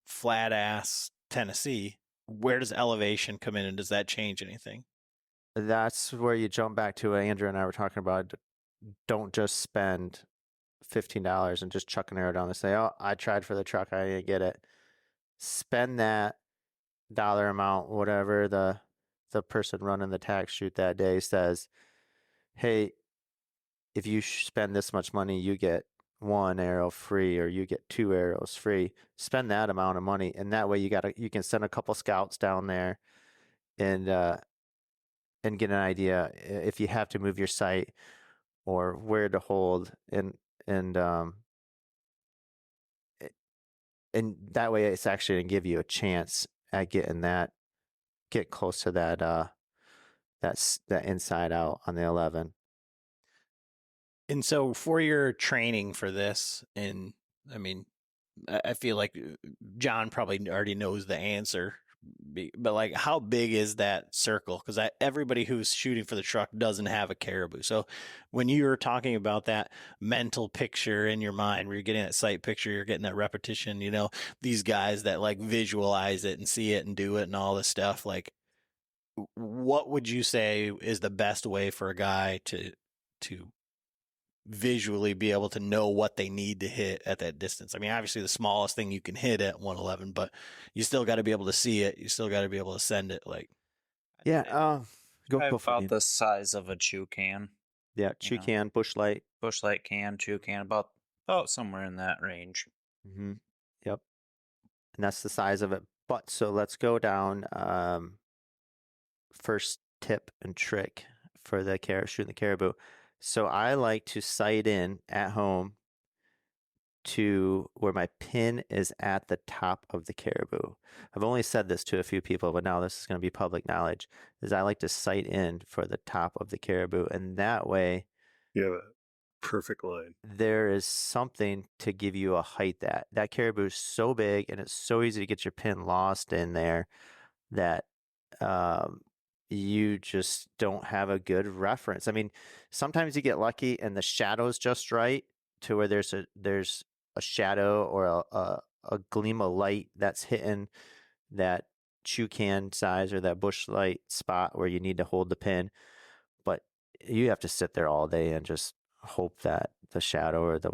flat ass Tennessee, where does elevation come in, and does that change anything? That's where you jump back to what Andrew and I were talking about. Don't just spend $15 and just chuck an arrow down and say, oh, I tried for the truck, I didn't get it. Spend that dollar amount, whatever the person running the TAC shoot that day says, hey, if you spend this much money, you get 1 arrow free, or you get 2 arrows free. Spend that amount of money, and that way you can send a couple scouts down there and get an idea if you have to move your sight or where to hold, and that way it's actually going to give you a chance at getting that get close to that that inside out on the 11. And so for your training for this, and I mean, I feel like John probably already knows the answer, but like, how big is that circle? Because everybody who's shooting for the truck doesn't have a Caribou. So when you're talking about that mental picture in your mind, where you're getting that sight picture, you're getting that repetition, you know, these guys that like visualize it and see it and do it and all this stuff, like, what would you say is the best way for a guy to visually be able to know what they need to hit at that distance? I mean, obviously the smallest thing you can hit at 111, but you still got to be able to see it. You still got to be able to send it. Like, Yeah. Go Probably for about it. the size of a chew can, Yeah. you know. Can, bush light. Bush light can, chew can, about somewhere in that range. Mm-hmm. Yep. And that's the size of it. But so let's go down. First tip and trick for the shooting the caribou. So I like to sight in at home to where my pin is at the top of the caribou. I've only said this to a few people, but now this is going to be public knowledge, is I like to sight in for the top of the caribou. And that way, You have a perfect line. there is something to give you a height that caribou is so big and it's so easy to get your pin lost in there that you just don't have a good reference. I mean, sometimes you get lucky and the shadow's just right to where there's a shadow or a gleam of light that's hitting that chew can size or that bush light spot where you need to hold the pin. But you have to sit there all day and just hope that the shadow or the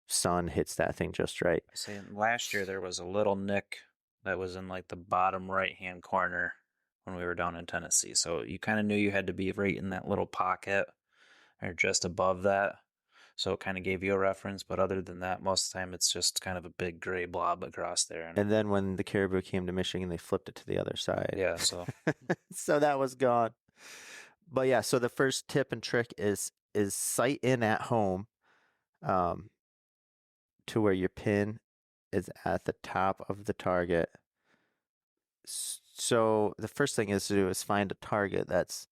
sun hits that thing just right. I say last year there was a little nick that was in like the bottom right hand corner when we were down in Tennessee. So you kind of knew you had to be right in that little pocket or just above that. So it kind of gave you a reference. But other than that, most of the time it's just kind of a big gray blob across there. And then when the caribou came to Michigan, they flipped it to the other side. Yeah, so so that was gone. But yeah, so the first tip and trick is sight in at home to where your pin is at the top of the target. So the first thing is to do is find a target that's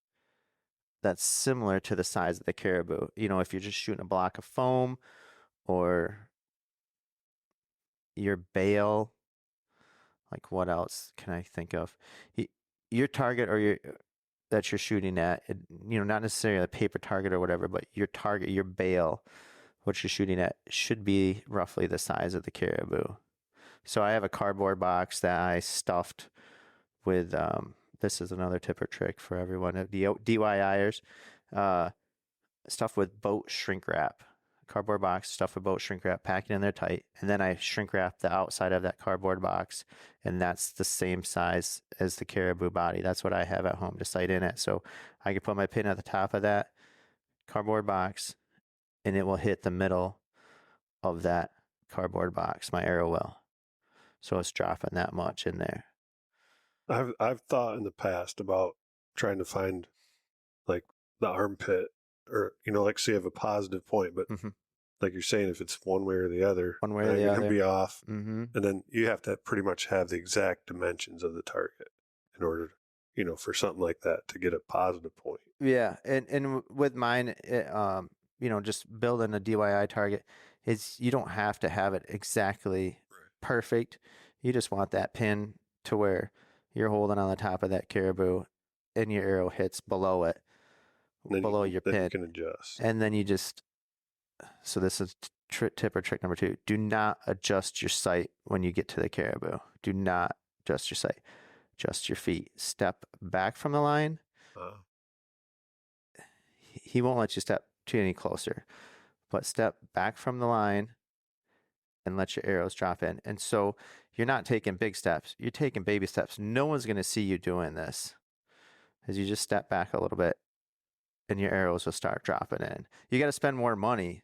similar to the size of the caribou. You know, if you're just shooting a block of foam or your bail, like what else can I think of? Your target or that you're shooting at, you know, not necessarily a paper target or whatever, but your target, your bail, what you're shooting at should be roughly the size of the caribou. So I have a cardboard box that I stuffed with, this is another tip or trick for everyone, DIYers, stuffed with boat shrink wrap. Cardboard box stuffed with boat shrink wrap, pack it in there tight, and then I shrink wrap the outside of that cardboard box, and that's the same size as the caribou body. That's what I have at home to sight in at. So I can put my pin at the top of that cardboard box, and it will hit the middle of that cardboard box. My arrow will. So it's dropping that much in there. I've thought in the past about trying to find like the armpit, or you know, like say you have a positive point, but like you're saying, if it's one way or the other, one way or the you're other, gonna be off, and then you have to pretty much have the exact dimensions of the target in order, you know, for something like that to get a positive point. Yeah, and with mine, you know, just building a DIY target, you don't have to have it exactly perfect. You just want that pin to where you're holding on the top of that caribou, and your arrow hits below it, below your pin. You can adjust, and then you just. So this is tip or trick number 2. Do not adjust your sight when you get to the caribou. Do not adjust your sight. Adjust your feet. Step back from the line. He won't let you step too any closer, but step back from the line and let your arrows drop in. And so you're not taking big steps. You're taking baby steps. No one's going to see you doing this, as you just step back a little bit and your arrows will start dropping in. You got to spend more money.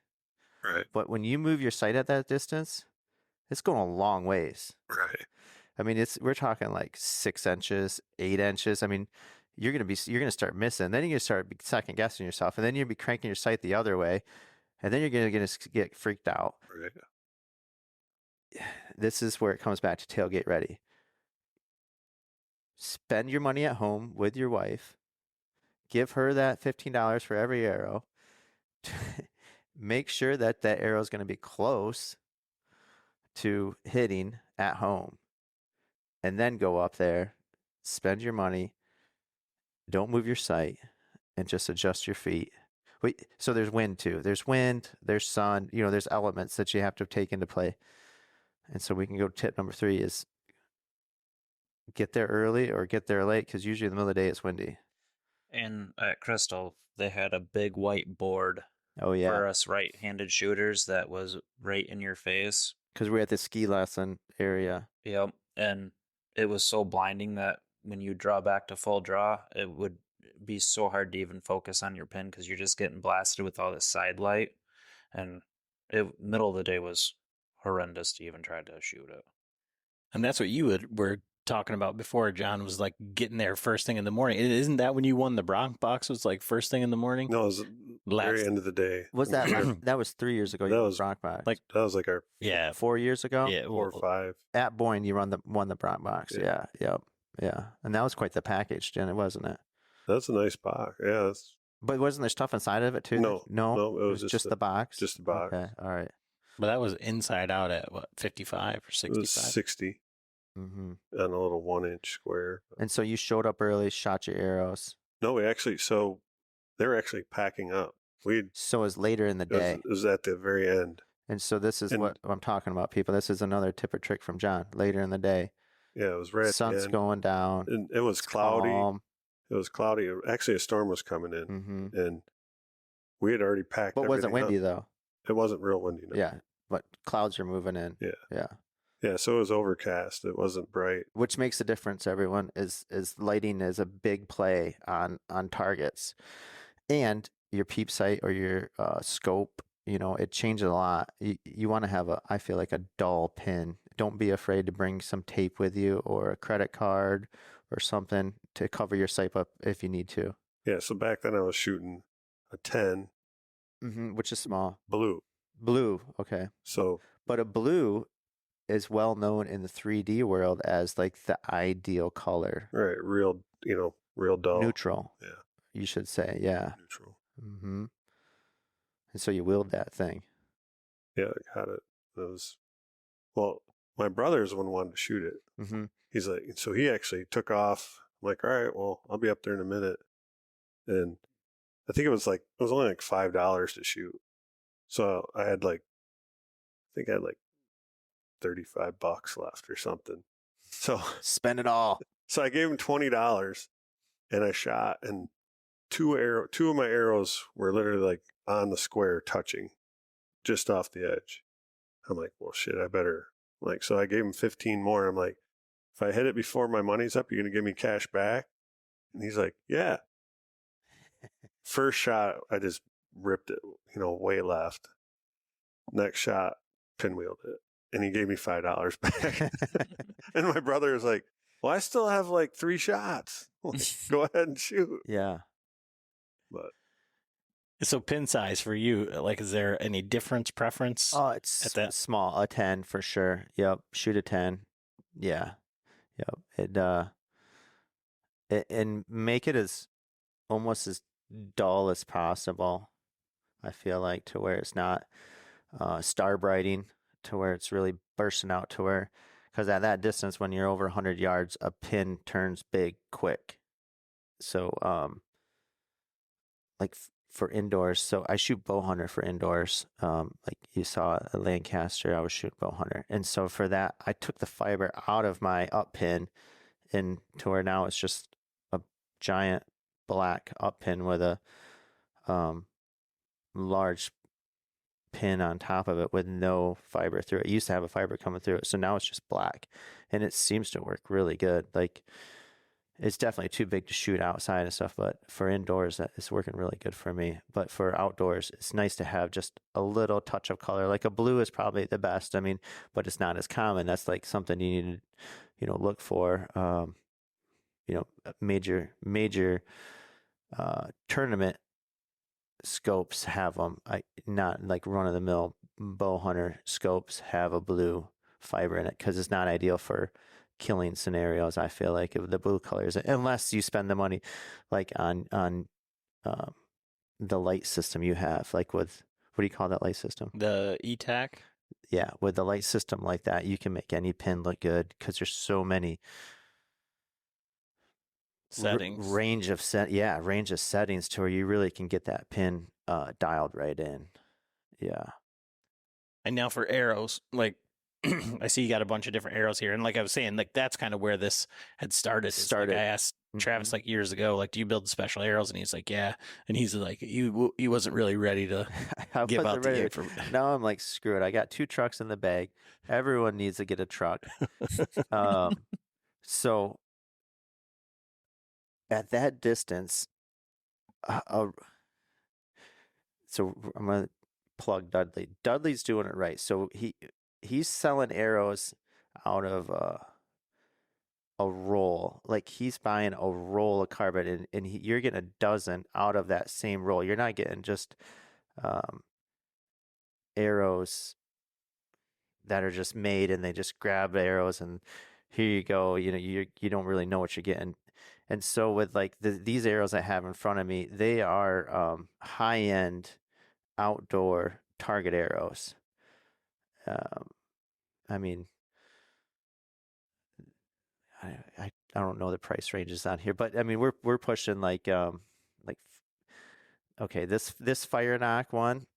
right? But when you move your sight at that distance, it's going a long ways. Right. I mean, we're talking like 6 inches, 8 inches. I mean, you're gonna start missing. Then you're gonna start second guessing yourself, and then you'll be cranking your sight the other way, and then you're gonna get freaked out. Right. This is where it comes back to tailgate ready. spend your money at home with your wife. Give her that $15 for every arrow. Make sure that that arrow is going to be close to hitting at home. And then go up there, spend your money, don't move your sight, and just adjust your feet. Wait, so there's wind too. There's wind, there's sun, there's elements that you have to take into play. And so we can go tip number 3 is get there early or get there late, because usually in the middle of the day it's windy. And at Crystal, they had a big white board Oh, yeah. for us right-handed shooters that was right in your face. Because we're at the ski lesson area. Yep. And it was so blinding that when you draw back to full draw, it would be so hard to even focus on your pin because you're just getting blasted with all this side light. And middle of the day was horrendous to even try to shoot it. And that's what you were talking about before, John, was like getting there first thing in the morning. Isn't that when you won the Bronx box? Was like first thing in the morning? No, it was the very end of the day. Was that that was 3 years ago? That was Bronx box. like That was like our 4 years ago. Yeah, 4 or 5. At Boyne, you won the Bronx box. Yeah. Yeah. And that was quite the package, Jen, wasn't it? That's a nice box. Yeah. That's, But wasn't there stuff inside of it too? No, it was just the box. Just the box. Okay, all right. but that was inside out at what, 55 or It 65? was 60 Mm-hmm. on a little 1-inch square. And so you showed up early, shot your arrows. No, they were actually packing up. So it was later in the day. It was at the very end. And so this is And- what I'm talking about, people. This is another tip or trick from John. Later in the day, Yeah, it was right at the sun's end. going down. And it was It's cloudy. calm. It was cloudy. Actually, a storm was coming in, Mm-hmm. and we had already packed. But it wasn't everything windy up. though. It wasn't real windy. No. Yeah, but clouds are moving in. Yeah. Yeah, so it was overcast. It wasn't bright. Which makes a difference. Everyone is lighting is a big play on targets, and your peep sight or your scope. It changes a lot. You want to have I feel like a dull pin. Don't be afraid to bring some tape with you or a credit card or something to cover your sight up if you need to. Yeah, so back then I was shooting a 10 Which is small. blue. Blue, okay. So But a blue is well known in the 3D world as like the ideal color. right, real dull. Neutral. Yeah. You should say, yeah. Neutral. Mm-hmm. And so you willed that thing. Yeah, I got it. My brother's the one who wanted to shoot it. Mm-hmm. He's like, so he actually took off. I'm like, all right, well, I'll be up there in a minute. And I think it was only like $5 to shoot. So I had like 35 bucks left or something. So Spend it all. So I gave him $20 and I shot, and two of my arrows were literally like on the square touching just off the edge. I'm like, well, shit, I better so I gave him 15 more. I'm like, if I hit it before my money's up, you're going to give me cash back? And he's like, yeah. First shot, I just ripped it, way left. Next shot, pinwheeled it. And he gave me $5 back. And my brother was like, well, I still have like 3 shots. Like, go ahead and shoot. Yeah. But So pin size for you, like, is there any preference? Oh, it's At that- small. A 10 for sure. Yep. Shoot a 10. Yeah. Yep. And make it as almost as dull as possible. I feel like, to where it's not star brighting, to where it's really bursting out, to where, because at that distance, when you're over 100 yards, a pin turns big quick. So, for indoors, so I shoot Bowhunter for indoors. Like you saw at Lancaster, I was shooting Bowhunter. And so for that, I took the fiber out of my up pin, and to where now it's just a giant black up pin with a large pin on top of it with no fiber through it. It used to have a fiber coming through it, so now it's just black, and it seems to work really good. Like, it's definitely too big to shoot outside and stuff, but for indoors, it's working really good for me. But for outdoors, it's nice to have just a little touch of color. Like a blue is probably the best. I mean, but it's not as common. That's like something you need to, look for. Major tournament scopes have them. Not like run of the mill Bowhunter scopes have a blue fiber in it, because it's not ideal for killing scenarios. I feel like of the blue colors, unless you spend the money like on the light system you have, like with what do you call that light system? The ETAC. Yeah, with the light system like that, you can make any pin look good because there's so many Settings. range of settings to where you really can get that pin dialed right in. Yeah. And now for arrows, like I see you got a bunch of different arrows here, and like I was saying, like that's kind of where this had started. Is, like, I asked Travis like years ago, like, do you build special arrows? And he's like, yeah. And he's like, he wasn't really ready to give out the information. Now I'm like, screw it. I got 2 trucks in the bag. Everyone needs to get a truck. So at that distance, so I'm gonna plug Dudley. Dudley's doing it right. So he's selling arrows out of a roll. Like he's buying a roll of carbon, and you're getting a dozen out of that same roll. You're not getting just arrows that are just made and they just grab the arrows and here you go. You know, you don't really know what you're getting. And so with like these arrows I have in front of me, they are high end outdoor target arrows. I mean, I don't know the price ranges on here, but I mean we're pushing like okay, this Fire Knock one.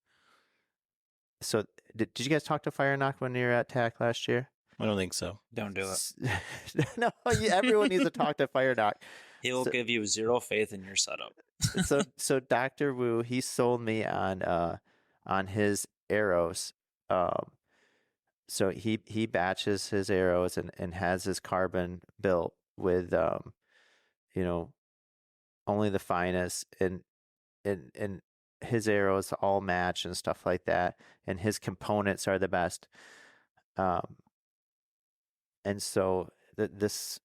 So did you guys talk to Fire Knock when you were at TAC last year? I don't think so. Don't do it. No, everyone needs to talk to Fire Knock. He will give you zero faith in your setup. So Dr. Wu, he sold me on his arrows. So he batches his arrows and has his carbon built with only the finest and his arrows all match and stuff like that, and his components are the best. And so this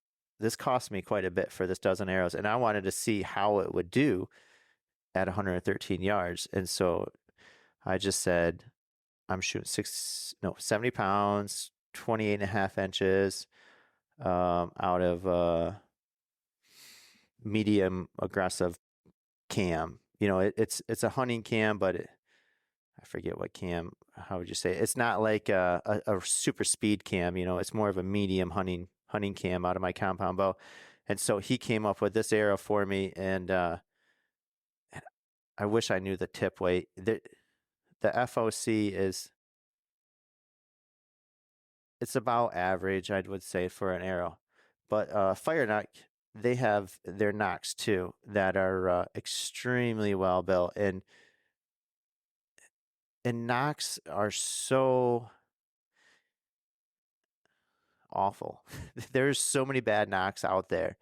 cost me quite a bit for this dozen arrows, and I wanted to see how it would do at 113 yards. And so I just said, I'm shooting 70 pounds, 28.5 inches, out of medium aggressive cam. You know, it's a hunting cam, but I forget what cam. How would you say it? It's not like a super speed cam. You know, it's more of a medium hunting cam out of my compound bow. And so he came up with this arrow for me, and I wish I knew the tip weight. The FOC it's about average, I would say, for an arrow. But Fire Knock, they have their knocks too that are extremely well built, and knocks are so awful. There's so many bad knocks out there,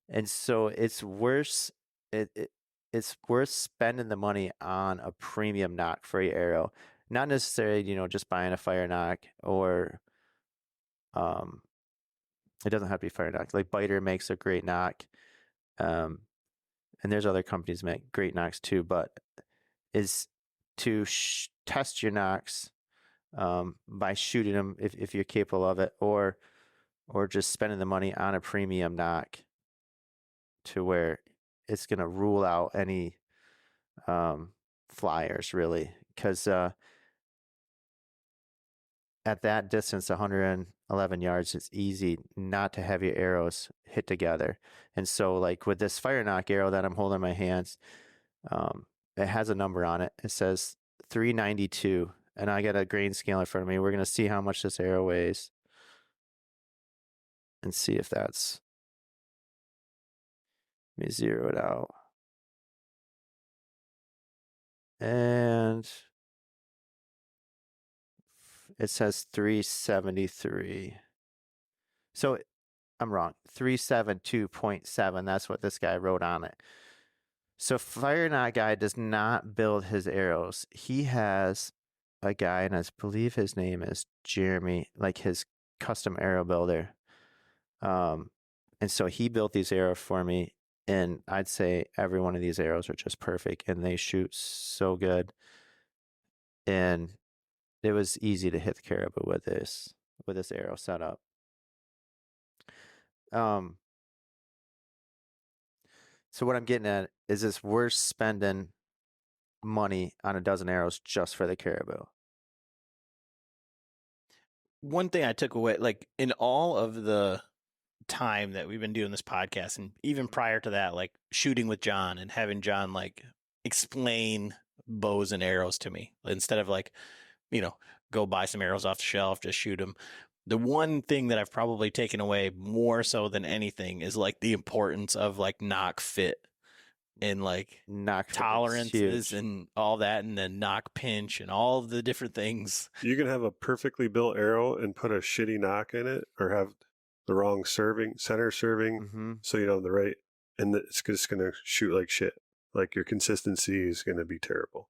and so it's worse. It's worth spending the money on a premium knock for your arrow, not necessarily just buying a Fire Knock or it doesn't have to be Fire Knock. Like Biter makes a great knock, and there's other companies that make great knocks too. But is to test your knocks by shooting them if you're capable of it, or just spending the money on a premium knock to where it's going to rule out any flyers, really, because at that distance, 111 yards, it's easy not to have your arrows hit together. And so like with this Fire Knock arrow that I'm holding in my hands, it has a number on it. It says 392, and I got a grain scale in front of me. We're going to see how much this arrow weighs and see if that's, let me zero it out. And it says 373. So I'm wrong. 372.7. That's what this guy wrote on it. So Fire Knock guy does not build his arrows. He has a guy, and I believe his name is Jeremy, like his custom arrow builder. And so he built these arrows for me, and I'd say every one of these arrows are just perfect, and they shoot so good. And it was easy to hit the Caribou with this arrow setup. So what I'm getting at is this: we're spending money on a dozen arrows just for the caribou. One thing I took away, like in all of the time that we've been doing this podcast, and even prior to that, like shooting with John and having John like explain bows and arrows to me instead of like, go buy some arrows off the shelf, just shoot them. The one thing that I've probably taken away more so than anything is like the importance of like knock fit and like Knock fit is tolerances huge. and all that, and then knock pinch and all of the different things. You can have a perfectly built arrow and put a shitty knock in it, or have the wrong center serving, Mm-hmm. so you don't have the right, and it's just going to shoot like shit. Like your consistency is going to be terrible.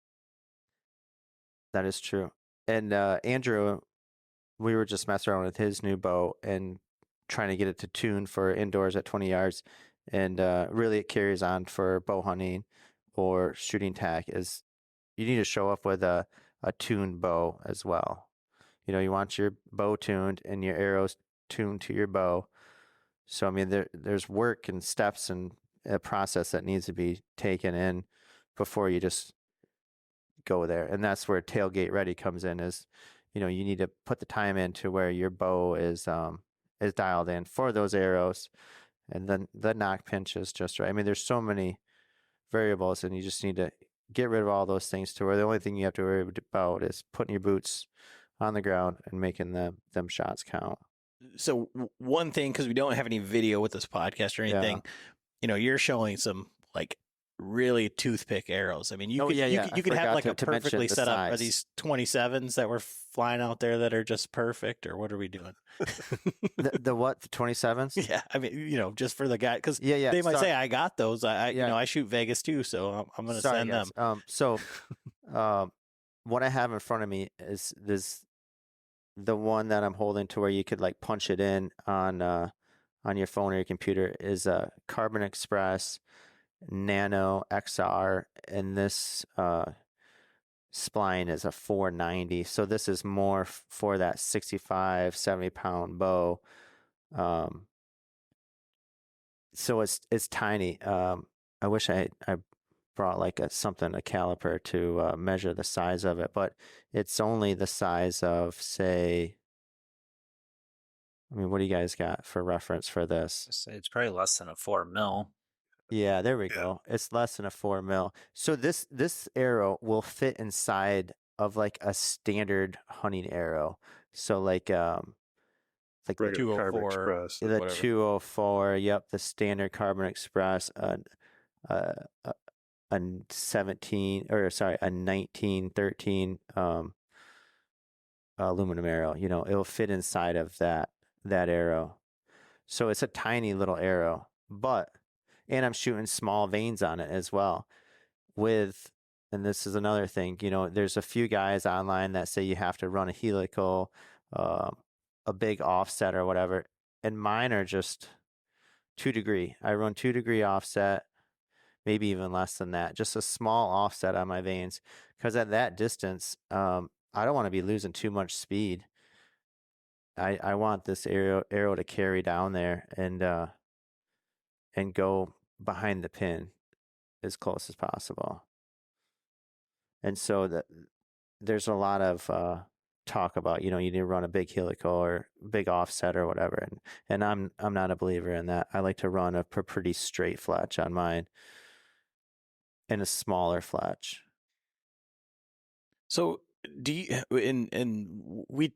That is true. And Andrew, we were just messing around with his new bow and trying to get it to tune for indoors at 20 yards. And really it carries on for bow hunting or shooting tack. Is you need to show up with a tuned bow as well. You want your bow tuned and your arrows tuned to your bow. So, I mean, there's work and steps and a process that needs to be taken in before you just go there. And that's where Tailgate Ready comes in. Is you need to put the time into where your bow is dialed in for those arrows, and then the knock pinch is just right. I mean, there's so many variables, and you just need to get rid of all those things to where the only thing you have to worry about is putting your boots on the ground and making them shots count. So one thing, because we don't have any video with this podcast or anything, you're showing some like really toothpick arrows. I mean, you could have like a perfectly set up. Are these 27s that were flying out there that are just perfect, or what are we doing? the what? The 27s? Yeah, I mean, just for the guy, because Yeah. they might say I got those. I shoot Vegas too, so I'm going to send guys. them. So, what I have in front of me is the one that I'm holding to where you could like punch it in on your phone or your computer is a Carbon Express Nano XR, and this spline is a 490. So this is more for that 65, 70 pound bow. So it's tiny. I wish I brought like a caliper to measure the size of it, but it's only the size of, say, I mean, what do you guys got for reference for this? It's probably less than a 4 mil. Yeah, there we go. It's less than a 4 mil. So this arrow will fit inside of like a standard hunting arrow. So like the 204 Express, the 204. Yep, the standard Carbon Express. A 1913 aluminum arrow. It'll fit inside of that arrow. So it's a tiny little arrow, and I'm shooting small veins on it as well. And this is another thing, there's a few guys online that say you have to run a helical, a big offset or whatever, and mine are just 2 degree. I run 2 degree offset, maybe even less than that, just a small offset on my veins, because at that distance, I don't want to be losing too much speed. I want this arrow to carry down there and go behind the pin as close as possible. And so there's a lot of talk about, you need to run a big helical or big offset or whatever. And I'm not a believer in that. I like to run a pretty straight fletch on mine and a smaller fletch. So do you, and we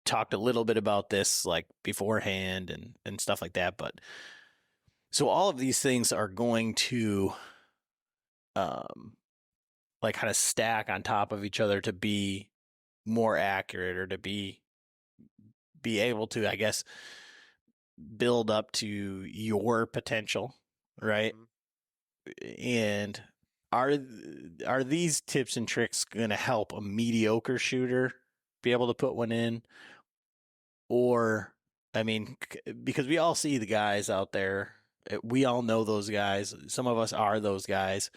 talked a little bit about this like beforehand and stuff like that, but so all of these things are going to like kind of stack on top of each other to be more accurate, or to be able to, I guess, build up to your potential, right? Mm-hmm. And are these tips and tricks going to help a mediocre shooter be able to put one in? Or, I mean, because we all see the guys out there, we all know those guys. Some of us are those guys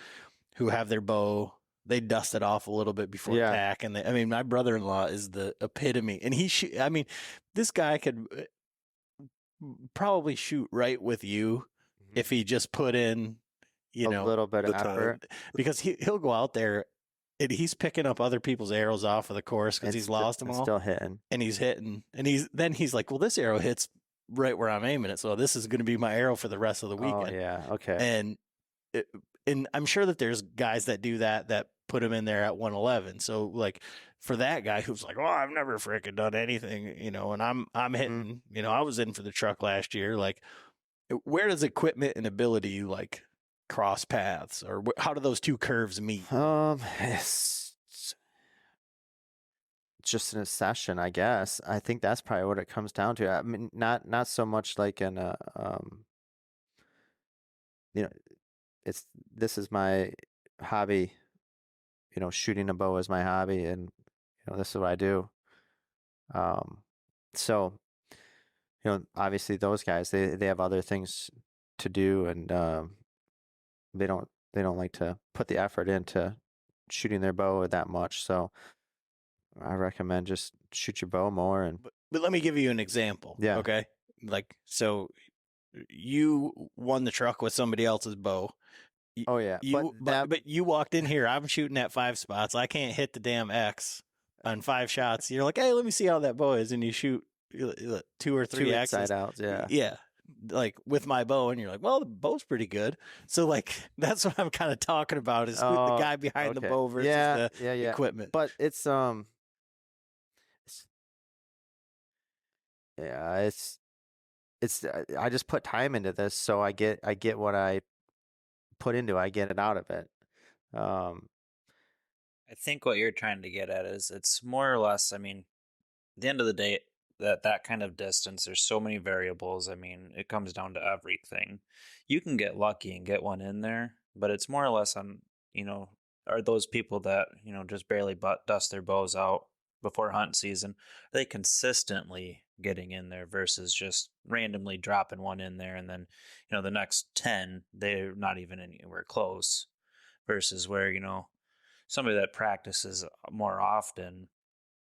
who have their bow, they dust it off a little bit before tack. And I mean, my brother-in-law is the epitome, and this guy could probably shoot right with you if he just put in, you a know, little bit of the time. effort. because he'll go out there and he's picking up other people's arrows off of the course because he's lost them It's all, still hitting. and he's hitting, and he's like, well, this arrow hits right where I'm aiming it, so this is going to be my arrow for the rest of the weekend. Oh yeah, okay. And and I'm sure that there's guys that do that put him in there at 111. So like for that guy who's like, oh, I've never freaking done anything, you know, and I'm hitting, you know, I was in for the truck last year. Like, where does equipment and ability like cross paths, or how do those two curves meet? It's just an session, I guess. I think that's probably what it comes down to. I mean, not so much like in a you know, this is my hobby. You know, shooting a bow is my hobby, and you know, this is what I do. So you know, obviously those guys they have other things to do, and they don't like to put the effort into shooting their bow that much. So I recommend just shoot your bow more. And But let me give you an example. Yeah. Okay. Like, so you won the truck with somebody else's bow. oh yeah, But you walked in here. I'm shooting at 5 spots. I can't hit the damn X on 5 shots. You're like, hey, let me see how that bow is, and you shoot 2 or 3 two X's. inside outs. Yeah. Yeah. Like with my bow, and you're like, well, the bow's pretty good. So like that's what I'm kind of talking about is who the guy behind the okay. bow versus Yeah, the equipment. But it's yeah, it's I just put time into this, so I get what I put into. I get it out of it. I think what you're trying to get at is it's more or less, I mean, at the end of the day, that kind of distance, there's so many variables. I mean, it comes down to everything. You can get lucky and get one in there, but it's more or less on, you know, are those people that, you know, just barely dust their bows out before hunt season, are they consistently getting in there versus just randomly dropping one in there, and then, you know, the next 10 they're not even anywhere close, versus where, you know, somebody that practices more often,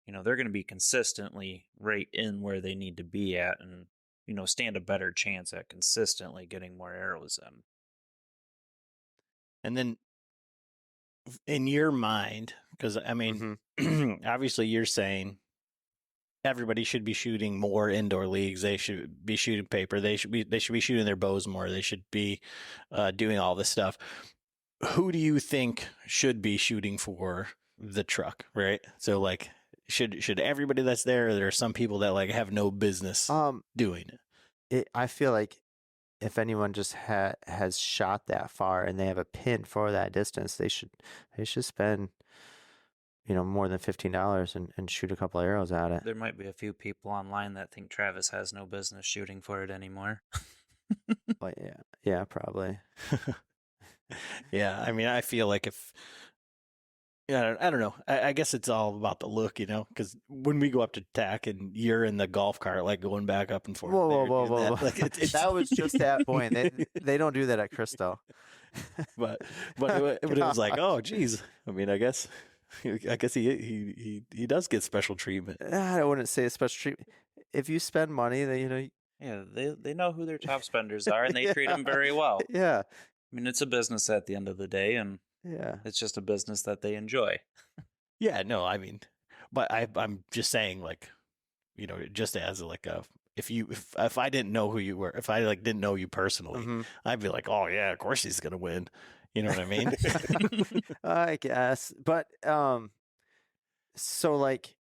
you know, they're going to be consistently right in where they need to be at, and, you know, stand a better chance at consistently getting more arrows in. And then in your mind, because I mean, obviously you're saying everybody should be shooting more indoor leagues. They should be shooting paper. They should be shooting their bows more. They should be doing all this stuff. Who do you think should be shooting for the truck, right? So like, should everybody that's there, or there are some people that like have no business doing it? I feel like if anyone just has shot that far and they have a pin for that distance, they should spend, you know, more than $15 and shoot a couple arrows at it. There might be a few people online that think Travis has no business shooting for it anymore. But yeah, probably. Yeah, I mean, I feel like if, I don't know. I guess it's all about the look, you know, because when we go up to TAC and you're in the golf cart, like going back up and forth. Whoa. Like, That was just that point. They don't do that at Crystal. but it was like, oh, geez. I mean, I guess he does get special treatment. I wouldn't say a special treatment. If you spend money, then, you know. Yeah, they know who their top spenders are, and they treat them very well. Yeah. I mean, it's a business at the end of the day, and Yeah. it's just a business that they enjoy. Yeah, no, I mean, but I'm just saying, like, you know, just as like a, if I didn't know who you were, if I like didn't know you personally, I'd be like, oh yeah, of course he's gonna win. You know what I mean? I guess, but so like,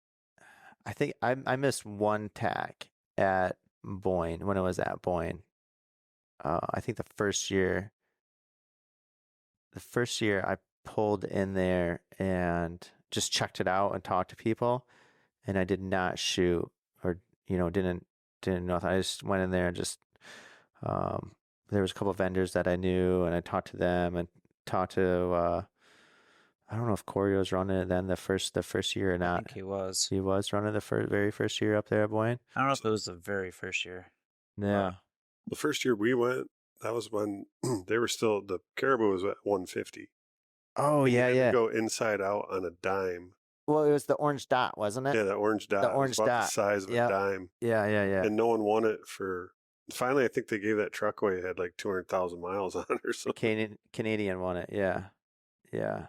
I think I missed one TAC at Boyne when I was at Boyne. I think the first year I pulled in there and just checked it out and talked to people, and I did not shoot, or, you know, didn't know. I just went in there and just there was a couple of vendors that I knew, and I talked to them and talked to I don't know if Corey was running it then the first year or not. I think he was. He was running the very first year up there at Boyne. I don't know if it was the very first year. Yeah. The first year we went, that was when they were still, the Caribou was at 150. Oh, You yeah, had yeah. to go inside out on a dime. Well, it was the orange dot, wasn't it? Yeah, that orange dot. The It was orange about dot. the size of Yep. a dime. Yeah. And no one won it for finally, I think they gave that truck away. It had like 200,000 miles on it or something. Canadian won it. Yeah. Yeah.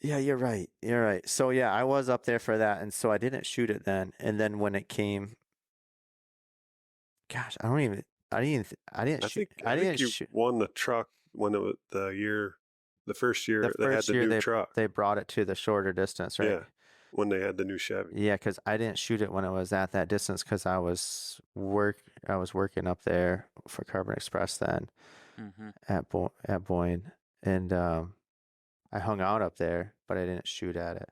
Yeah, you're right. You're right. So yeah, I was up there for that, and so I didn't shoot it then. And then when it came, gosh, I didn't I think you shoot. won the truck when it was the first year they had the new truck. They brought it to the shorter distance, right? Yeah, when they had the new Chevy. Yeah, because I didn't shoot it when it was at that distance because I was working up there for Carbon Express then at Boyne, and I hung out up there, but I didn't shoot at it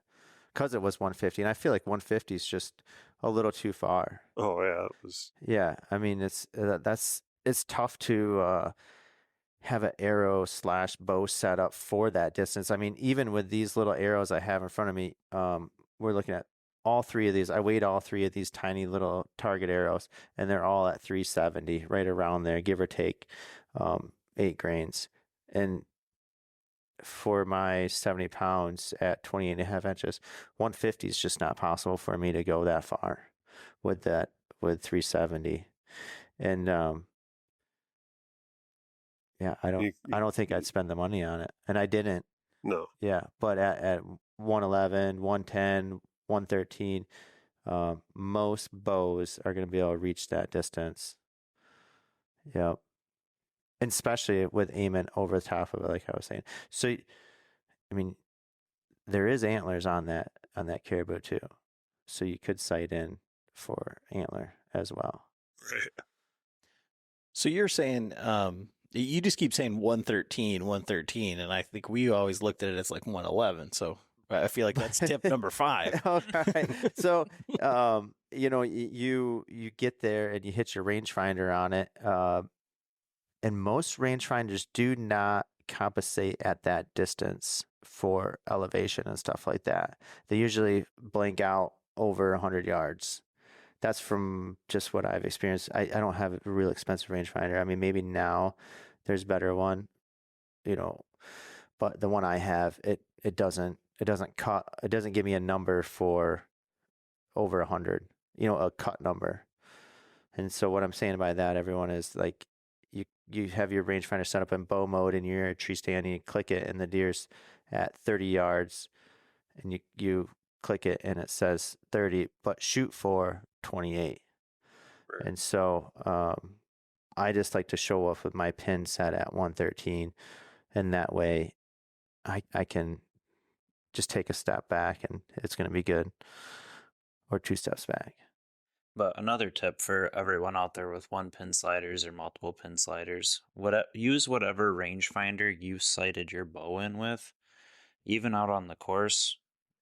because it was 150, and I feel like 150 is just a little too far. Oh yeah, it was. Yeah, I mean it's tough to have an arrow / bow set up for that distance. I mean, even with these little arrows I have in front of me, we're looking at all three of these. I weighed all three of these tiny little target arrows, and they're all at 370, right around there, give or take 8 grains. And for my 70 pounds at 28.5 inches, 150 is just not possible for me to go that far with 370. And yeah, I don't think I'd spend the money on it, and I didn't. No. Yeah, but at 111, 110, 113, most bows are going to be able to reach that distance. Yep. And especially with aiming over the top of it, like I was saying. So, I mean, there is antlers on that caribou too, so you could sight in for antler as well. Right. So you're saying, you just keep saying 113, 113, and I think we always looked at it as like 111. So I feel like that's tip number 5. All right. So, you get there and you hit your rangefinder on it. And most rangefinders do not compensate at that distance for elevation and stuff like that. They usually blank out over 100 yards. That's from just what I've experienced. I don't have a real expensive rangefinder. I mean, maybe now there's a better one, but the one I have, it doesn't give me a number for over 100, a cut number. And so what I'm saying by that, everyone, is like, you have your rangefinder set up in bow mode and you're in a tree stand and you click it and the deer's at 30 yards and you click it and it says 30, but shoot for 28. Right. And so I just like to show off with my pin set at 113, and that way I can just take a step back and it's going to be good, or 2 steps back. But another tip for everyone out there with 1-pin sliders or multiple pin sliders, use whatever rangefinder you sighted your bow in with. Even out on the course,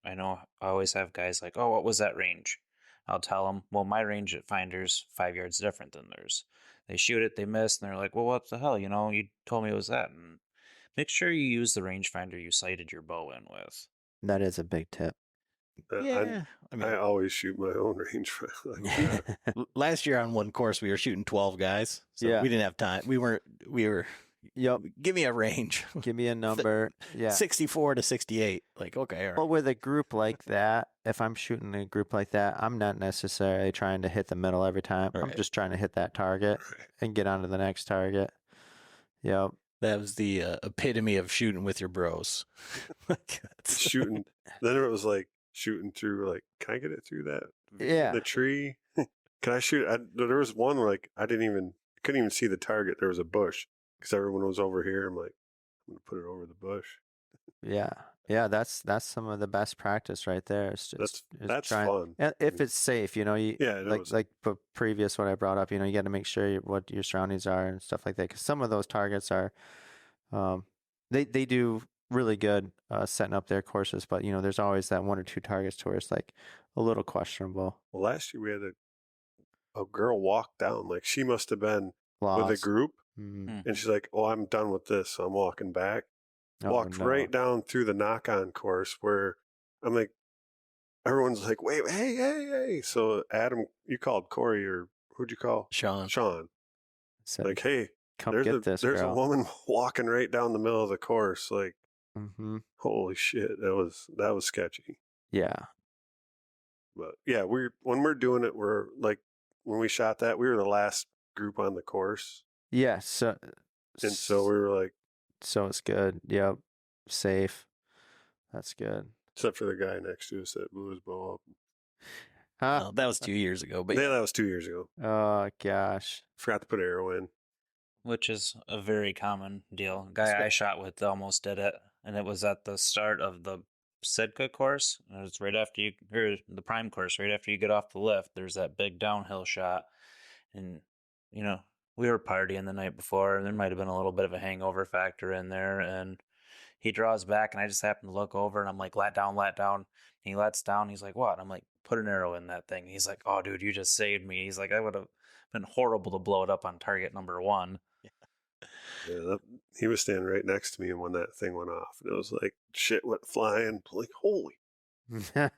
I know I always have guys like, oh, what was that range? I'll tell them, well, my range finder's 5 yards different than theirs. They shoot it, they miss, and they're like, well, what the hell? You told me it was that. And make sure you use the rangefinder you sighted your bow in with. That is a big tip. Yeah, I always shoot my own rangefinder. Last year on one course, we were shooting 12 guys. So we didn't have time. We were. Yep. Give me a range. Give me a number. Yeah. 64 to 68. Like, okay. All right. Well, with a group like that, if I'm shooting a group like that, I'm not necessarily trying to hit the middle every time. Right. I'm just trying to hit that target and get on to the next target. Yep. That was the epitome of shooting with your bros. Shooting. Then it was like shooting through, like, can I get it through that? Yeah. The tree? Can I shoot? There was one where, like, couldn't even see the target. There was a bush because everyone was over here. I'm like, I'm going to put it over the bush. Yeah. Yeah. That's some of the best practice right there. It's just, that's fun. If it's safe, like previous what I brought up, you got to make sure what your surroundings are and stuff like that. Because some of those targets are, they do really good setting up their courses, but there's always that 1 or 2 targets to where it's like a little questionable. Well, last year we had a girl walk down, like she must have been Lost. with a group, Mm-hmm. and she's like, "Oh, I'm done with this, so I'm walking back." Walked right down through the knock-on course where I'm like, everyone's like, "Wait, hey!" So Adam, you called Corey, or who'd you call? Sean. So, like, hey, come there's get this. There's a woman walking right down the middle of the course, like. Mm-hmm. Holy shit, that was sketchy. Yeah. But yeah, when we're doing it, we're like, when we shot that, we were the last group on the course. Yeah. So And so we were like, so it's good. Yep. Safe. That's good. except for the guy next to us that blew his bow up. Huh? Well, that was 2 years ago, but Yeah, that was 2 years ago. Oh gosh. Forgot to put arrow in. Which is a very common deal. Guy I shot with almost did it, and it was at the start of the Sitka course. It was right after you, or the prime course, right after you get off the lift. There's that big downhill shot, and you know we were partying the night before, and there might have been a little bit of a hangover factor in there. And he draws back, and I just happen to look over, and I'm like, let down, let down. And he lets down. He's like, what? I'm like, put an arrow in that thing. He's like, oh, dude, you just saved me. He's like, I would have been horrible to blow it up on target number 1. Yeah, he was standing right next to me, and when that thing went off, and it was like shit went flying. Like holy! And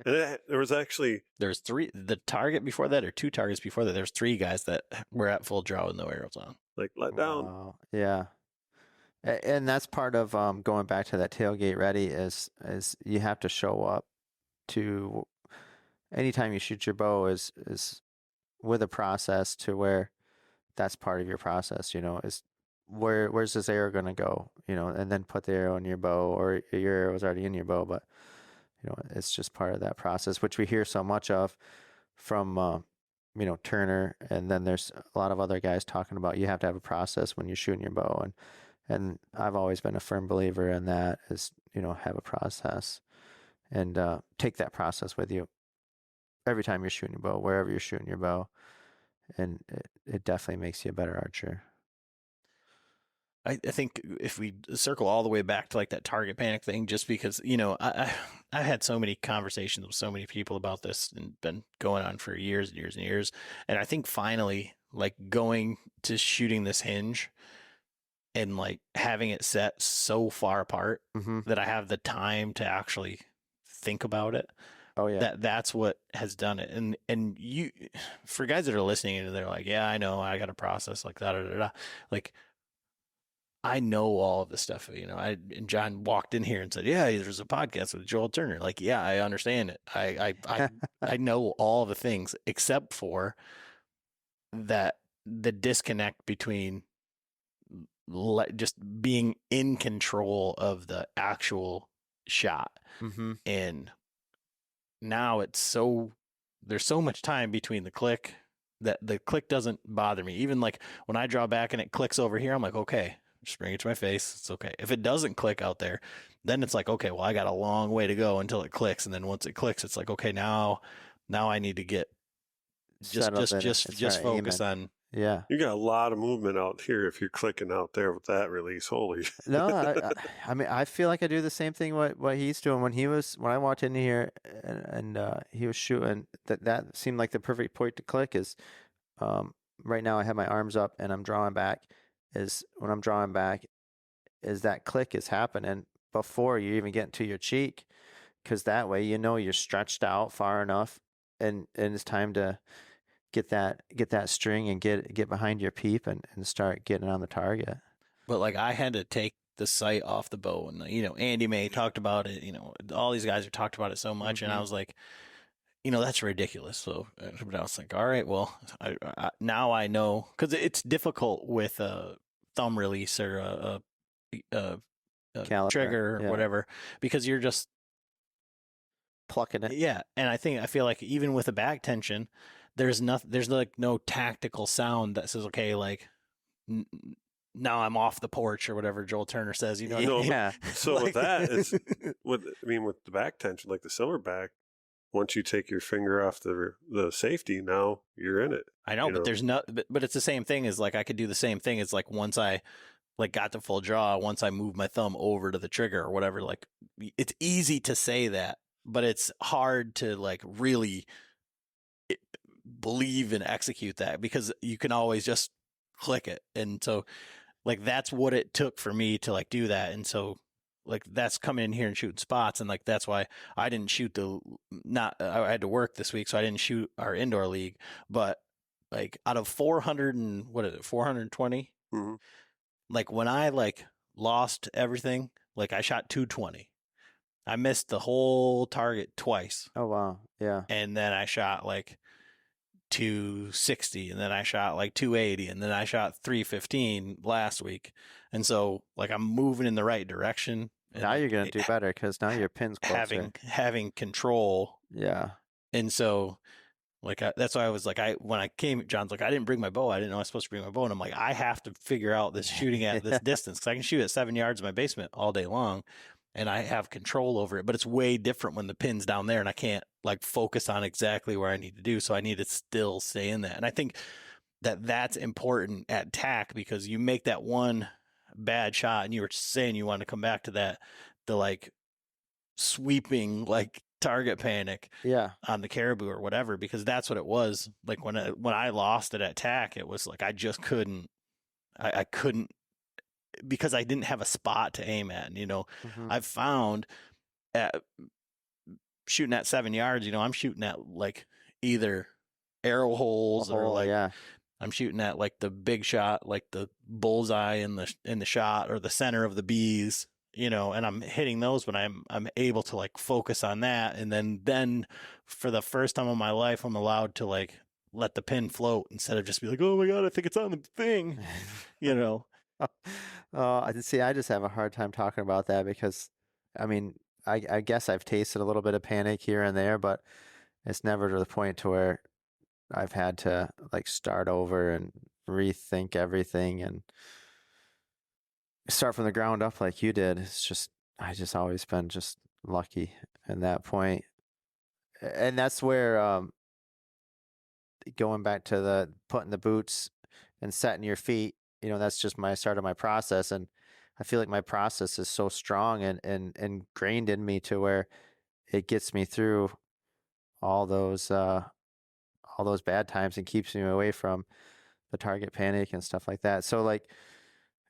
there was actually there's 3. The target before that, or 2 targets before that, there's 3 guys that were at full draw with no arrows on. like let down. Wow. Yeah. And that's part of going back to that tailgate ready is you have to show up to anytime you shoot your bow is with a process to where that's part of your process, is where's this arrow going to go, and then put the arrow in your bow, or your arrow's already in your bow, but it's just part of that process, which we hear so much of from Turner, and then there's a lot of other guys talking about you have to have a process when you're shooting your bow, and I've always been a firm believer in that is have a process and take that process with you every time you're shooting your bow, wherever you're shooting your bow, and it definitely makes you a better archer. I think if we circle all the way back to like that target panic thing, just because, I had so many conversations with so many people about this and been going on for years and years and years. And I think finally, like going to shooting this hinge and like having it set so far apart that I have the time to actually think about it. Oh yeah. That's what has done it. And you, for guys that are listening and they're like, yeah, I know I got a process like that. Like, I know all of this stuff, and John walked in here and said, yeah, there's a podcast with Joel Turner. Like, yeah, I understand it. I know all the things except for that, the disconnect between just being in control of the actual shot. And now there's so much time between the click that the click doesn't bother me. Even like when I draw back and it clicks over here, I'm like, okay, just bring it to my face. It's okay. If it doesn't click out there, then it's like, okay, well, I got a long way to go until it clicks. And then once it clicks, it's like, okay, now I need to get just focus on. Yeah. You got a lot of movement out here if you're clicking out there with that release. Holy. No, I mean, I feel like I do the same thing what he's doing when I walked in here and he was shooting. That seemed like the perfect point to click is right now I have my arms up and I'm drawing back. When I'm drawing back is that click is happening before you even get to your cheek, because that way you're stretched out far enough and it's time to get that string and get behind your peep and start getting on the target. But like I had to take the sight off the bow, and Andy May talked about it, all these guys have talked about it so much, and I was like, that's ridiculous. So but I was like, all right, well, I now I know, because it's difficult with a thumb release or a Caliper, trigger or whatever, because you're just plucking it. Yeah, and I feel like even with a back tension, there's like no tactical sound that says, okay, like now I'm off the porch or whatever Joel Turner says. Yeah. So with that, it's with the back tension, like the silverback, once you take your finger off the safety, now you're in it. I know, but there's but it's the same thing as like I could do the same thing as like once I like got to full draw, once I move my thumb over to the trigger or whatever, like it's easy to say that, but it's hard to like really believe and execute that, because you can always just click it. And so like that's what it took for me to like do that. And so like that's coming in here and shooting spots, and like that's why I didn't shoot I had to work this week, so I didn't shoot our indoor league. But like out of 420, like when I like lost everything, like I shot 220. I missed the whole target twice. Oh wow, yeah. And then I shot like 260, and then I shot like 280, and then I shot 315 last week. And so like I'm moving in the right direction. And Now like, you're going to do better because now your pin's closer. having control. Yeah. And so like that's why I was like, when I came, John's like, I didn't bring my bow. I didn't know I was supposed to bring my bow. And I'm like, I have to figure out this shooting at this distance, because I can shoot at 7 yards in my basement all day long, and I have control over it. But it's way different when the pin's down there and I can't like focus on exactly where I need to do. So I need to still stay in that. And I think that that's important at TAC, because you make that one bad shot, and you were saying you want to come back to that, the like sweeping like target panic Yeah. on the Caribou or whatever, because that's what it was. Like when I lost it at TAC, it was like I just couldn't, I couldn't, because I didn't have a spot to aim at. And, you know, I've found at shooting at 7 yards, you know, I'm shooting at like either arrow holes or like I'm shooting at like the big shot, like the bullseye in the shot, or the center of the bees, you know, and I'm hitting those, but I'm able to like focus on that. And then for the first time in my life, I'm allowed to like let the pin float instead of just be like, oh my God, I think it's on the thing, you know? See, I just have a hard time talking about that because, I mean, I guess I've tasted a little bit of panic here and there, but it's never to the point to where I've had to like start over and rethink everything and start from the ground up like you did. It's just, I just always been just lucky in that point. And that's where, going back to the putting the boots and setting your feet, you know, that's just my start of my process. And I feel like my process is so strong and ingrained in me to where it gets me through all those bad times and keeps me away from the target panic and stuff like that. So like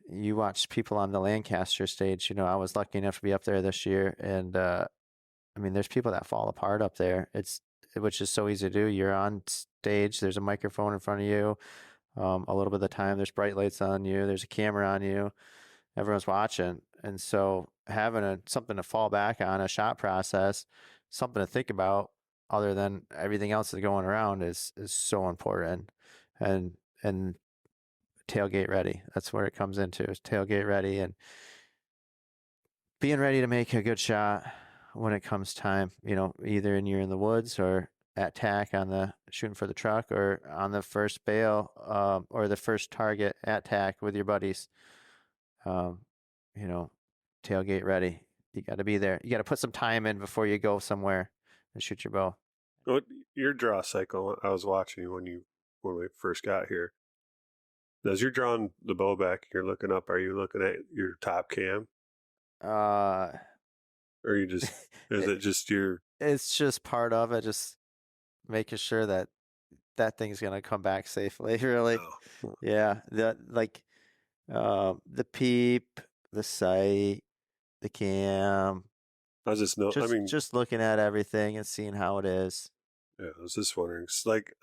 you watch people on the Lancaster stage, you know, I was lucky enough to be up there this year. And, I mean, there's people that fall apart up there. Which is so easy to do. You're on stage. There's a microphone in front of you. A little bit of the time there's bright lights on you. There's a camera on you. Everyone's watching. And so having something to fall back on, a shot process, something to think about other than everything else that's going around is so important. And tailgate ready. That's where it comes into, is tailgate ready and being ready to make a good shot when it comes time, you know, either you're in the woods or at TAC on the shooting for the truck or on the first bail, or the first target at TAC with your buddies. You know, tailgate ready. You got to be there. You got to put some time in before you go somewhere and shoot your bow. What your draw cycle? I was watching you when we first got here. As you're drawing the bow back, you're looking up. Are you looking at your top cam? Or you just is it just your? It's just part of it. Just making sure that thing's gonna come back safely. Really, yeah. The peep, the sight, the cam. I was just just looking at everything and seeing how it is. Yeah, I was just wondering. It's like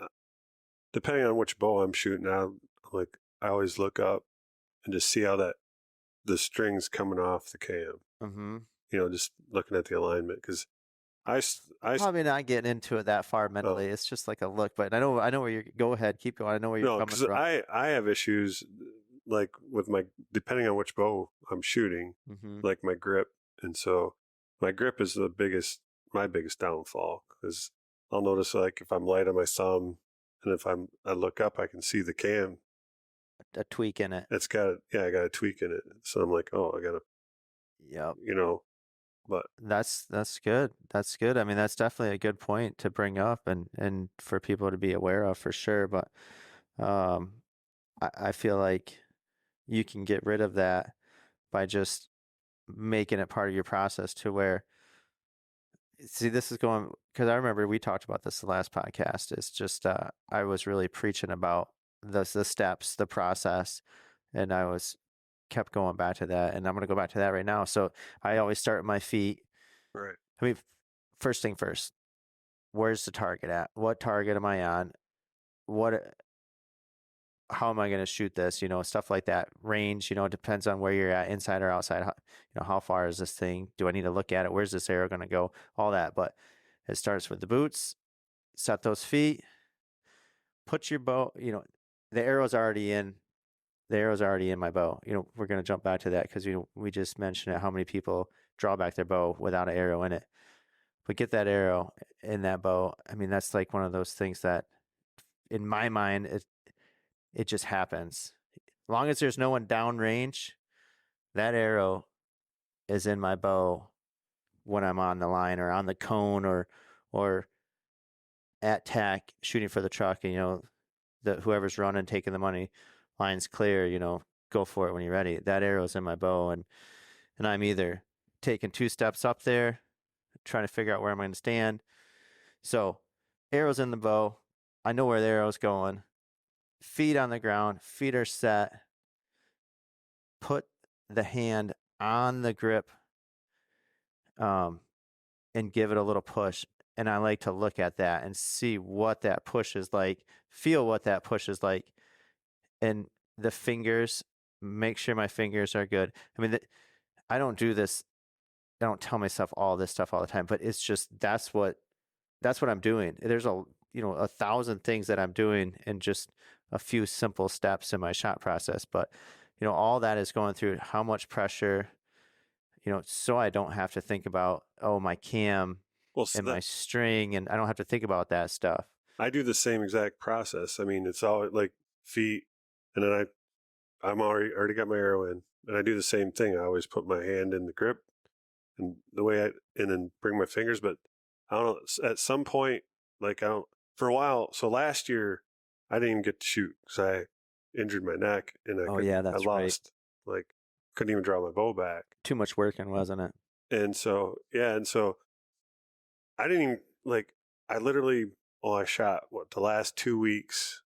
depending on which bow I'm shooting, I always look up and just see how the string's coming off the cam. Mm-hmm. You know, just looking at the alignment, because I probably not getting into it that far mentally. It's just like a look, but I know where you're. Go ahead, keep going. I know where you're coming from. I have issues like with depending on which bow I'm shooting, like my grip, and so my grip is my biggest downfall, because I'll notice like if I'm light on my thumb and if I look up, I can see the cam. A tweak in it. I got a tweak in it. So I'm like, oh, I got to, you know, but that's good. That's good. I mean, that's definitely a good point to bring up and for people to be aware of for sure. But, I feel like you can get rid of that by just making it part of your process to where, see, this is going, because I remember we talked about this the last podcast. It's just, I was really preaching about the steps, the process, and kept going back to that, and I'm going to go back to that right now. So I always start with my feet. Right. I mean, first thing first, where's the target at? What target am I on? How am I going to shoot this? You know, stuff like that. Range, you know, it depends on where you're at, inside or outside. How far is this thing? Do I need to look at it? Where's this arrow going to go? All that. But it starts with the boots, set those feet. put your bow, the arrow's already in. The arrow's already in my bow. We're going to jump back to that because we just mentioned it, how many people draw back their bow without an arrow in it. But get that arrow in that bow. I mean, that's like one of those things that, in my mind, it just happens. As long as there's no one downrange, that arrow is in my bow when I'm on the line or on the cone or at TAC shooting for the truck, and whoever's running, taking the money, line's clear, go for it when you're ready. That arrow's in my bow, and I'm either taking 2 steps up there, trying to figure out where I'm going to stand. So arrow's in the bow. I know where the arrow's going. Feet on the ground. Feet are set. Put the hand on the grip and give it a little push. And I like to look at that and see what that push is like, feel what that push is like. And the fingers, make sure my fingers are good. I mean, I don't do this. I don't tell myself all this stuff all the time, but it's just, that's what I'm doing. There's 1,000 things that I'm doing in just a few simple steps in my shot process. But, all that is going through how much pressure, so I don't have to think about, my cam and my string, and I don't have to think about that stuff. I do the same exact process. I mean, it's all like feet, and then I'm already got my arrow in, and I do the same thing. I always put my hand in the grip, and and then bring my fingers. But I don't know. At some point, for a while. So last year, I didn't even get to shoot because I injured my neck, and I lost. Right. Couldn't even draw my bow back. Too much working, wasn't it? And so I didn't even I shot the last 2 weeks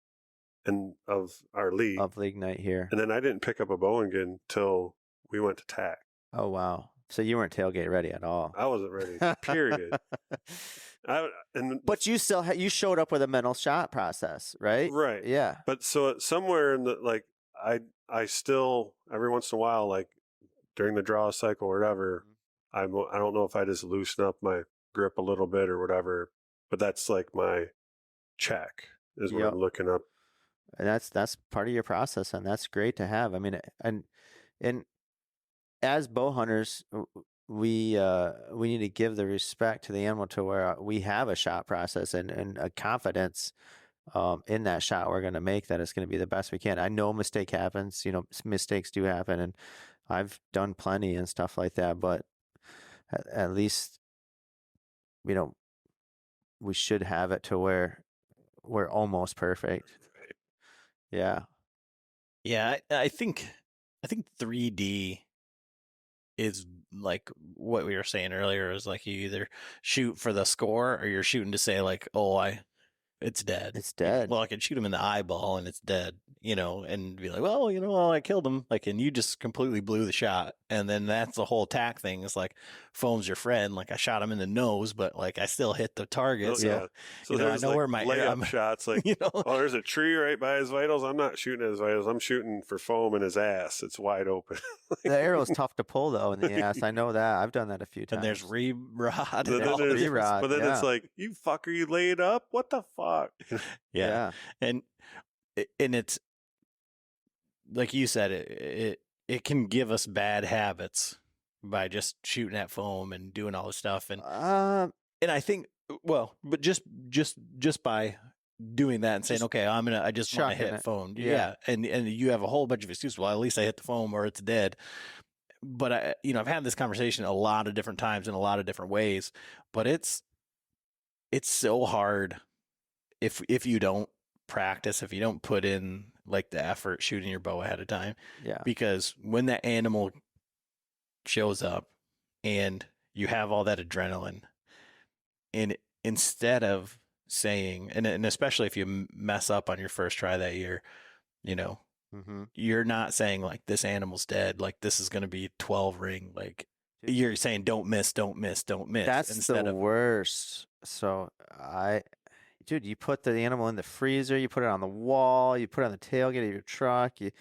of our league. Of league night here. And then I didn't pick up a bow again until we went to TAC. Oh, wow. So you weren't tailgate ready at all. I wasn't ready, period. But you still you showed up with a mental shot process, right? Right. Yeah. But so somewhere in the, I still, every once in a while, during the draw cycle or whatever, I don't know if I just loosen up my grip a little bit or whatever, but that's my check is what I'm looking up. And that's part of your process, and that's great to have. I mean, and as bow hunters, we need to give the respect to the animal to where we have a shot process and a confidence in that shot we're going to make, that it's going to be the best we can. I know mistake happens, mistakes do happen, and I've done plenty and stuff like that, but at least, we should have it to where we're almost perfect. Yeah. Yeah, I think 3D is like what we were saying earlier, is you either shoot for the score or you're shooting to say it's dead. It's dead. Well, I could shoot him in the eyeball and it's dead, and be like, well, I killed him. And you just completely blew the shot. And then that's the whole TAC thing. It's foam's your friend. I shot him in the nose, but I still hit the target. So I know where my layup shots, there's a tree right by his vitals. I'm not shooting at his vitals. I'm shooting for foam in his ass. It's wide open. The arrow's tough to pull though in the ass. I know that. I've done that a few times. And there's re-rod. But then it's you fucker, you lay it up. What the fuck? Yeah. And it's like you said, it can give us bad habits by just shooting at foam and doing all this stuff. And I think, but just by doing that and saying, okay, I just want to hit foam. Yeah. And you have a whole bunch of excuses. Well, at least I hit the foam or it's dead. But I've had this conversation a lot of different times in a lot of different ways, but it's so hard if you don't practice, if you don't put in the effort shooting your bow ahead of time. Yeah. Because when that animal shows up and you have all that adrenaline, and instead of saying, and especially if you mess up on your first try that year, you're not saying this animal's dead, this is going to be 12 ring, you're saying don't miss. That's the worst. So dude, you put the animal in the freezer, you put it on the wall, you put it on the tailgate of your truck, you're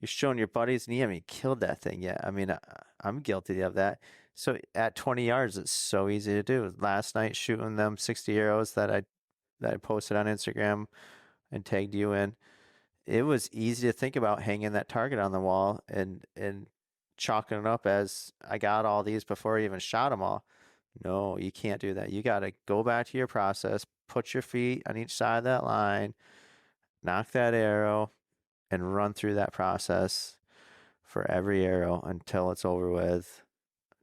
showing your buddies, and you haven't killed that thing yet. I mean, I'm guilty of that. So at 20 yards, it's so easy to do. Last night, shooting them 60 arrows that I posted on Instagram and tagged you in, it was easy to think about hanging that target on the wall and chalking it up as I got all these before I even shot them all. No, you can't do that. You got to go back to your process, put your feet on each side of that line, knock that arrow, and run through that process for every arrow until it's over with,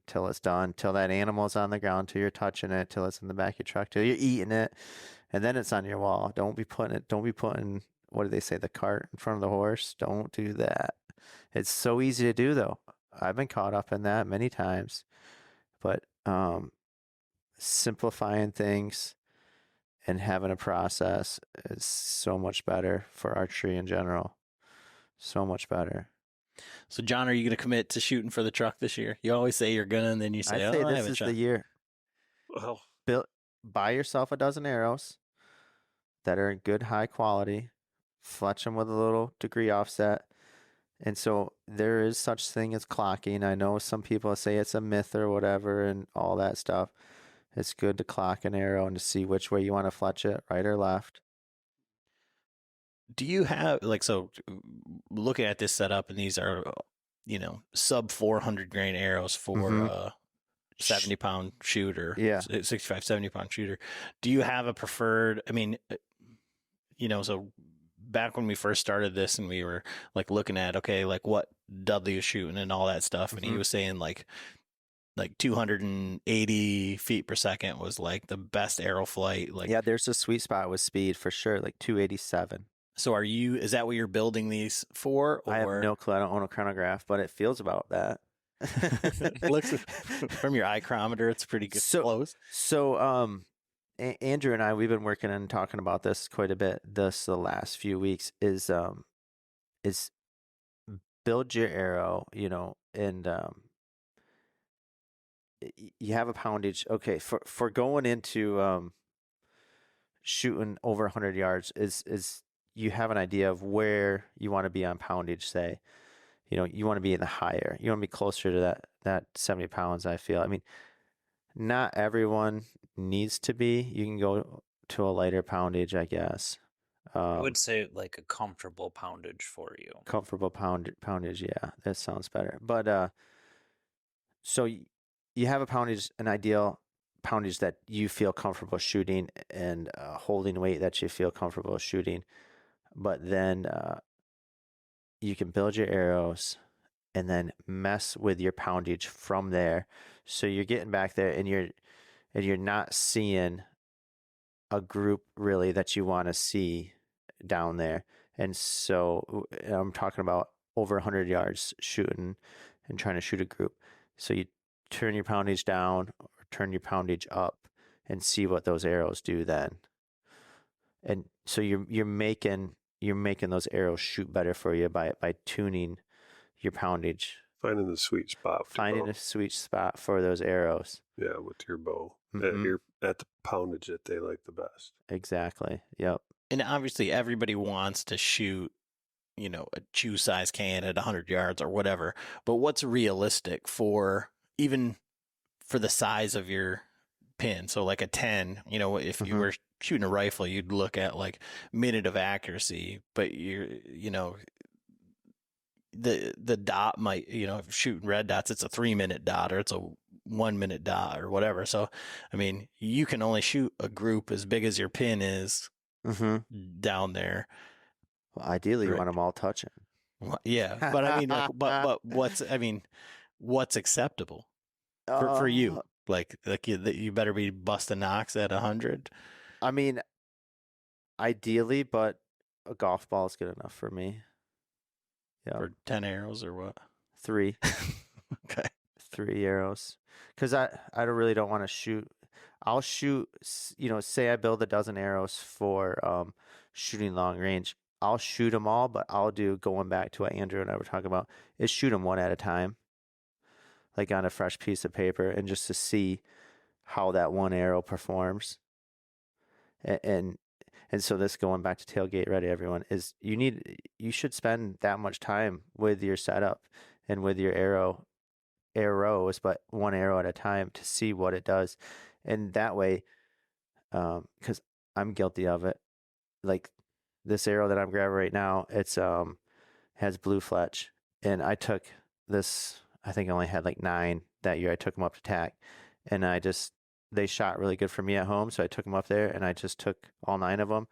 till it's done, till that animal's on the ground, till you're touching it, till it's in the back of your truck, till you're eating it, and then it's on your wall. Don't be putting, what do they say, the cart in front of the horse? Don't do that. It's so easy to do, though. I've been caught up in that many times, but simplifying things and having a process is so much better for archery in general. So much better. So, John, are you going to commit to shooting for the truck this year? You always say you're going to, and then you say, I say I this haven't is shot. the year. Well, Buy yourself a dozen arrows that are in good high quality, fletch them with a little degree offset. And so there is such thing as clocking. I know some people say it's a myth or whatever and all that stuff. It's good to clock an arrow and to see which way you want to fletch it, right or left. Do you have, like, so looking at this setup, and these are, sub 400 grain arrows for a 70-pound shooter, Yeah. 65, 70-pound shooter. Do you have a preferred, so back when we first started this and we were like looking at, okay, like what Dudley was shooting and all that stuff. And he was saying like 280 feet per second was like the best arrow flight. Like, yeah, there's a sweet spot with speed for sure, like 287. So is that what you're building these for? Or? I have no clue. I don't own a chronograph, but it feels about that. Looks from your ichrometer, it's pretty good. Close. So, Andrew and I, we've been working and talking about this quite a bit the last few weeks is build your arrow, and you have a poundage. Okay. For going into, shooting over 100 yards is you have an idea of where you want to be on poundage, say. You want to be in the higher. You want to be closer to that 70 pounds, I feel. I mean, not everyone needs to be. You can go to a lighter poundage, I guess. I would say like a comfortable poundage for you. Comfortable poundage, yeah. That sounds better. But so you have a poundage, an ideal poundage that you feel comfortable shooting and holding weight that you feel comfortable shooting. But then you can build your arrows and then mess with your poundage from there. So you're getting back there and you're not seeing a group really that you want to see down there. And so I'm talking about over 100 yards shooting and trying to shoot a group. So you turn your poundage down or turn your poundage up and see what those arrows do then. And so you're making those arrows shoot better for you by tuning your poundage. Finding the sweet spot. Finding a sweet spot for those arrows. Yeah, with your bow. Mhm. At the poundage that they like the best. Exactly. Yep. And obviously everybody wants to shoot, a chew size can at 100 yards or whatever. But what's realistic even for the size of your pin? So like a 10, if you were shooting a rifle, you'd look at like minute of accuracy, but the dot might, if shooting red dots, it's a 3-minute dot or it's a 1-minute dot or whatever. So, I mean, you can only shoot a group as big as your pin is down there. Well, ideally, you want them all touching. Yeah, but I mean, but what's acceptable for you? Like you better be busting knocks at 100. I mean, ideally, but a golf ball is good enough for me. Yeah. For 10 arrows or what? 3. Okay. 3 arrows. Because I really don't want to shoot. I'll shoot, say I build a dozen arrows for shooting long range. I'll shoot them all, but I'll do, going back to what Andrew and I were talking about, is shoot them one at a time, like on a fresh piece of paper, and just to see how that one arrow performs. And so this, going back to Tailgate Ready, everyone, is you should spend that much time with your setup and with your arrows, but one arrow at a time to see what it does. And that way, because I'm guilty of it, like this arrow that I'm grabbing right now, it's has blue fletch, and I took this. I think I only had like 9 that year. I took them up to TAC, and they shot really good for me at home, so I took them up there, and I just took all 9 of them,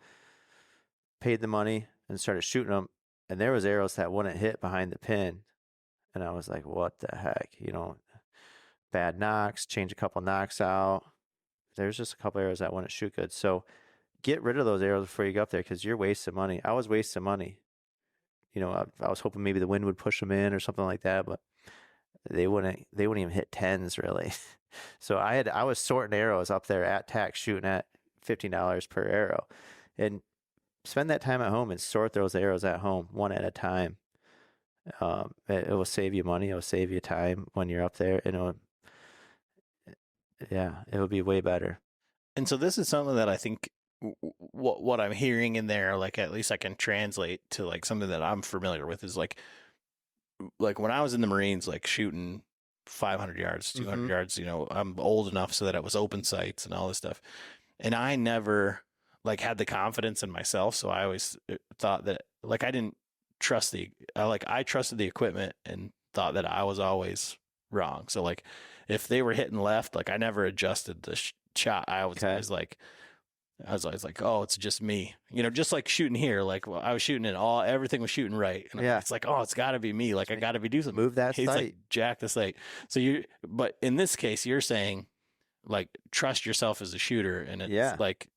paid the money, and started shooting them. And there was arrows that wouldn't hit behind the pin, and I was like, "What the heck?" Bad knocks. Change a couple knocks out. There's just a couple arrows that wouldn't shoot good. So get rid of those arrows before you go up there, because you're wasting money. I was wasting money. I was hoping maybe the wind would push them in or something like that, but they wouldn't even hit 10s really. So I was sorting arrows up there at TAC, shooting at $15 per arrow, and spend that time at home and sort those arrows at home one at a time. It will save you money. It will save you time when you're up there. It will be way better. And so this is something that I think what I'm hearing in there, like at least I can translate to like something that I'm familiar with, is like when I was in the Marines, like shooting 500 yards, 200 yards, I'm old enough so that it was open sights and all this stuff. And I never like had the confidence in myself. So I always thought that like I didn't trust I trusted the equipment and thought that I was always wrong. So like if they were hitting left, like I never adjusted the shot. I was always like, oh, it's just me, just like shooting here. Like I was shooting everything was shooting right. And it's like, oh, it's gotta be me. Like I gotta be doing something. Move that sight. Like jack the sight. So but in this case, you're saying like, trust yourself as a shooter, and it's like,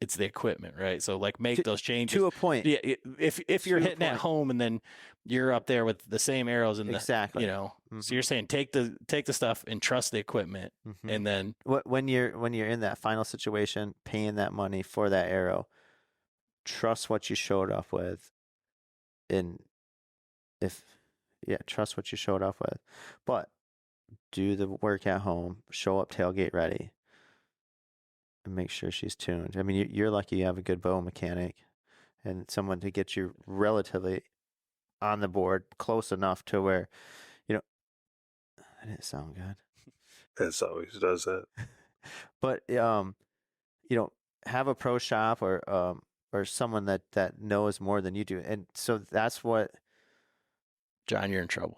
it's the equipment, right? So like make those changes to a point. Yeah. If you're hitting at home and then you're up there with the same arrows in exactly. So you're saying take the stuff and trust the equipment. And then when you're in that final situation, paying that money for that arrow, trust what you showed up with. Trust what you showed up with, but do the work at home, show up tailgate ready, and make sure she's tuned. I mean, you're lucky you have a good bow mechanic and someone to get you relatively on the board, close enough to where, that didn't sound good. It always does that. But, have a pro shop or someone that knows more than you do. And so that's what... John, you're in trouble.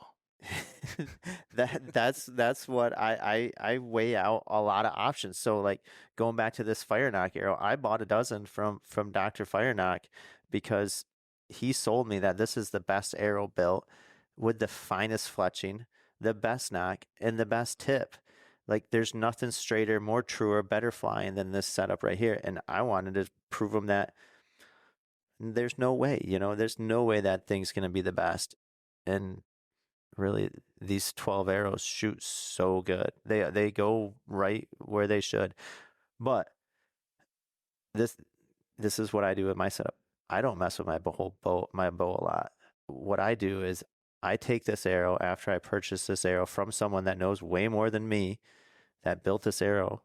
That's what I weigh out a lot of options. So like going back to this Fire Knock arrow, I bought a dozen from Dr. Fire Knock because he sold me that this is the best arrow built with the finest fletching, the best knock, and the best tip. Like there's nothing straighter, more truer, better flying than this setup right here. And I wanted to prove him that there's no way, there's no way that thing's going to be the best. And really, these 12 arrows shoot so good. They go right where they should. But this is what I do with my setup. I don't mess with my bow a lot. What I do is I take this arrow after I purchase this arrow from someone that knows way more than me, that built this arrow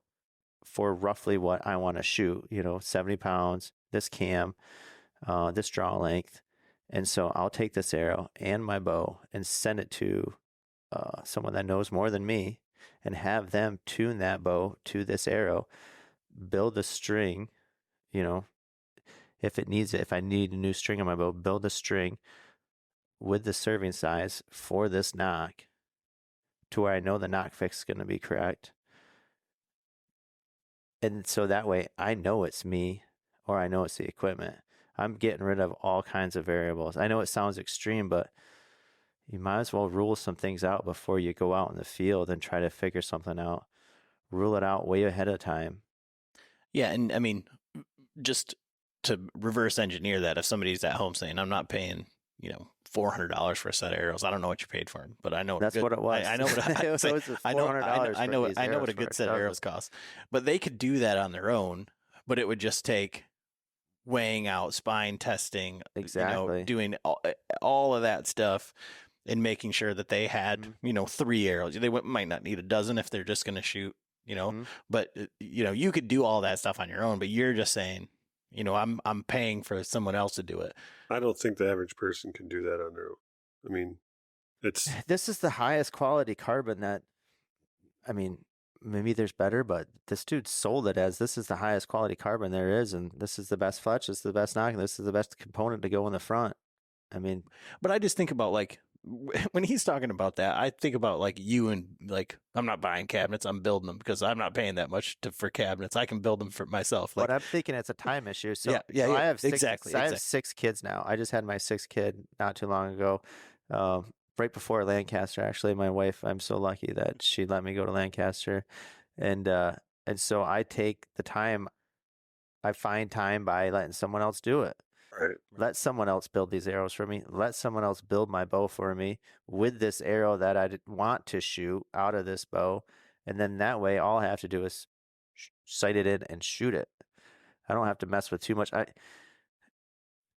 for roughly what I want to shoot. 70 pounds, this cam, this draw length. And so I'll take this arrow and my bow and send it to someone that knows more than me and have them tune that bow to this arrow, build a string, if it needs it. If I need a new string on my bow, build a string with the serving size for this knock to where I know the knock fix is going to be correct. And so that way I know it's me or I know it's the equipment. I'm getting rid of all kinds of variables. I know it sounds extreme, but you might as well rule some things out before you go out in the field and try to figure something out. Rule it out way ahead of time. Yeah, and I mean, just to reverse engineer that, if somebody's at home saying, I'm not paying, $400 for a set of arrows. I don't know what you paid for them, but I know that's what it was. I know what I know what a good set of arrows costs. But they could do that on their own, but it would just take weighing out, spine testing, exactly, doing all of that stuff and making sure that they had, 3 arrows. They might not need a dozen if they're just going to shoot, but you could do all that stuff on your own, but you're just saying, I'm paying for someone else to do it. I don't think the average person can do that on their own. I mean, this is the highest quality carbon that, maybe there's better, but this dude sold it as this is the highest quality carbon there is, and this is the best fletch, this is the best nock, and this is the best component to go in the front. I mean, But I just think about like when he's talking about that, I think about like you and like I'm not buying cabinets, I'm building them because I'm not paying that much for cabinets. I can build them for myself. Like but I'm thinking it's a time issue. So, yeah, so I have six, exactly, I have 6 kids now. I just had my 6th kid not too long ago. Right before Lancaster, actually, my wife, I'm so lucky that she let me go to Lancaster. And so I take the time, I find time by letting someone else do it. Right. Let someone else build these arrows for me. Let someone else build my bow for me with this arrow that I want to shoot out of this bow. And then that way, all I have to do is sight it in and shoot it. I don't have to mess with too much.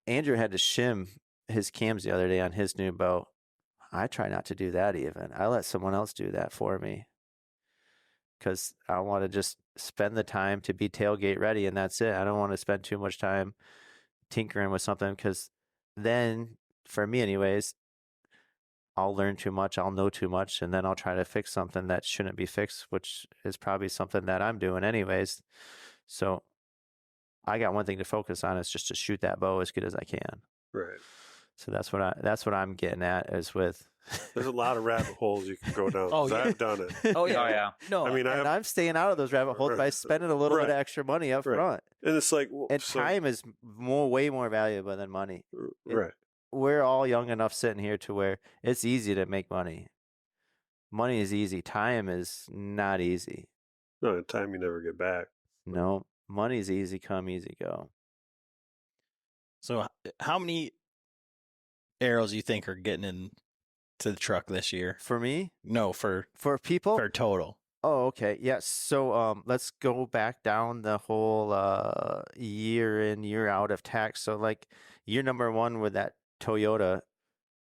Andrew had to shim his cams the other day on his new bow. I try not to do that even. I let someone else do that for me because I want to just spend the time to be tailgate ready, and that's it. I don't want to spend too much time tinkering with something because then, for me anyways, I'll learn too much, I'll know too much, and then I'll try to fix something that shouldn't be fixed, which is probably something that I'm doing anyways. So I got one thing to focus on is just to shoot that bow as good as I can. Right. So that's what I'm getting at is with. There's a lot of rabbit holes you can go down. Oh, 'cause yeah. I've done it. oh yeah, Oh, yeah. No, I mean, And I'm staying out of those rabbit holes by spending a little bit of Right. extra money up Right. front. And it's like, well, And so- time is way more valuable than money. right. We're all young enough sitting here to where it's easy to make money. Money is easy. Time is not easy. No, time you never get back. No, money's easy come, easy go. So how many arrows you think are getting in to the truck this year? For me, No, for people. total. Oh, okay. Yes. So let's go back down the whole year in, year out of tax. So like year number 1 with that Toyota,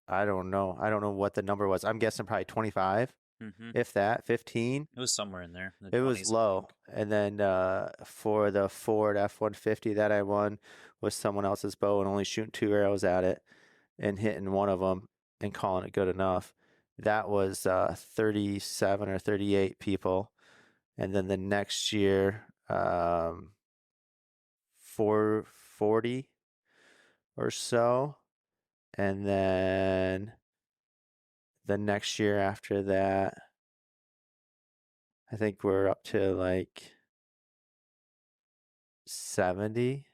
I don't know. I don't know what the number was. I'm guessing probably 25, if that, 15. It was somewhere in there. The It 20s, was I low. think. And then for the Ford F-150 that I won with someone else's bow and only shooting 2 arrows at it and hitting one of them and calling it good enough. That was 37 or 38 people. And then the next year, 440 or so. And then the next year after that, I think we're up to like 70.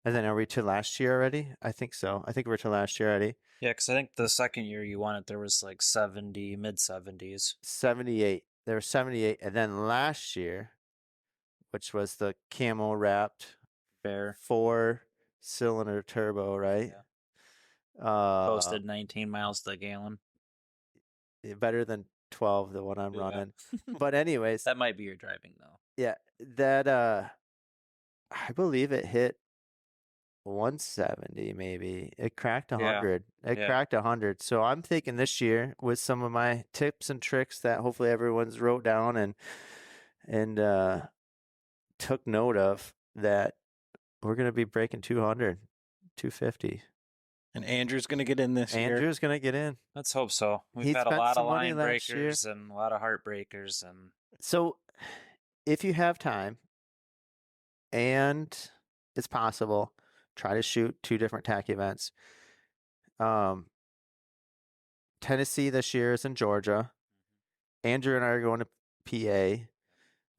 And then are we to last year already? I think so. I think we're to last year already. Yeah, because I think the second year you won it, there was like 70, mid 70s. 78. There were 78. And then last year, which was the camo wrapped Fair. 4-cylinder turbo, right? Posted 19 miles to the gallon. Better than 12, the one I'm Yeah. running. But anyways, That might be your driving, though. yeah, that I believe it hit 170 maybe. It cracked 100. It Yeah. cracked 100. So I'm thinking this year with some of my tips and tricks that hopefully everyone's wrote down and took note of, that we're going to be breaking 200, 250. And Andrew's going to get in this year. Andrew's going to get in. Let's hope so. We've He had a spent lot some of money line last year. breakers and a lot of heartbreakers. And So if you have time and it's possible, try to shoot 2 different TAC events. Tennessee this year is in Georgia. Andrew and I are going to PA,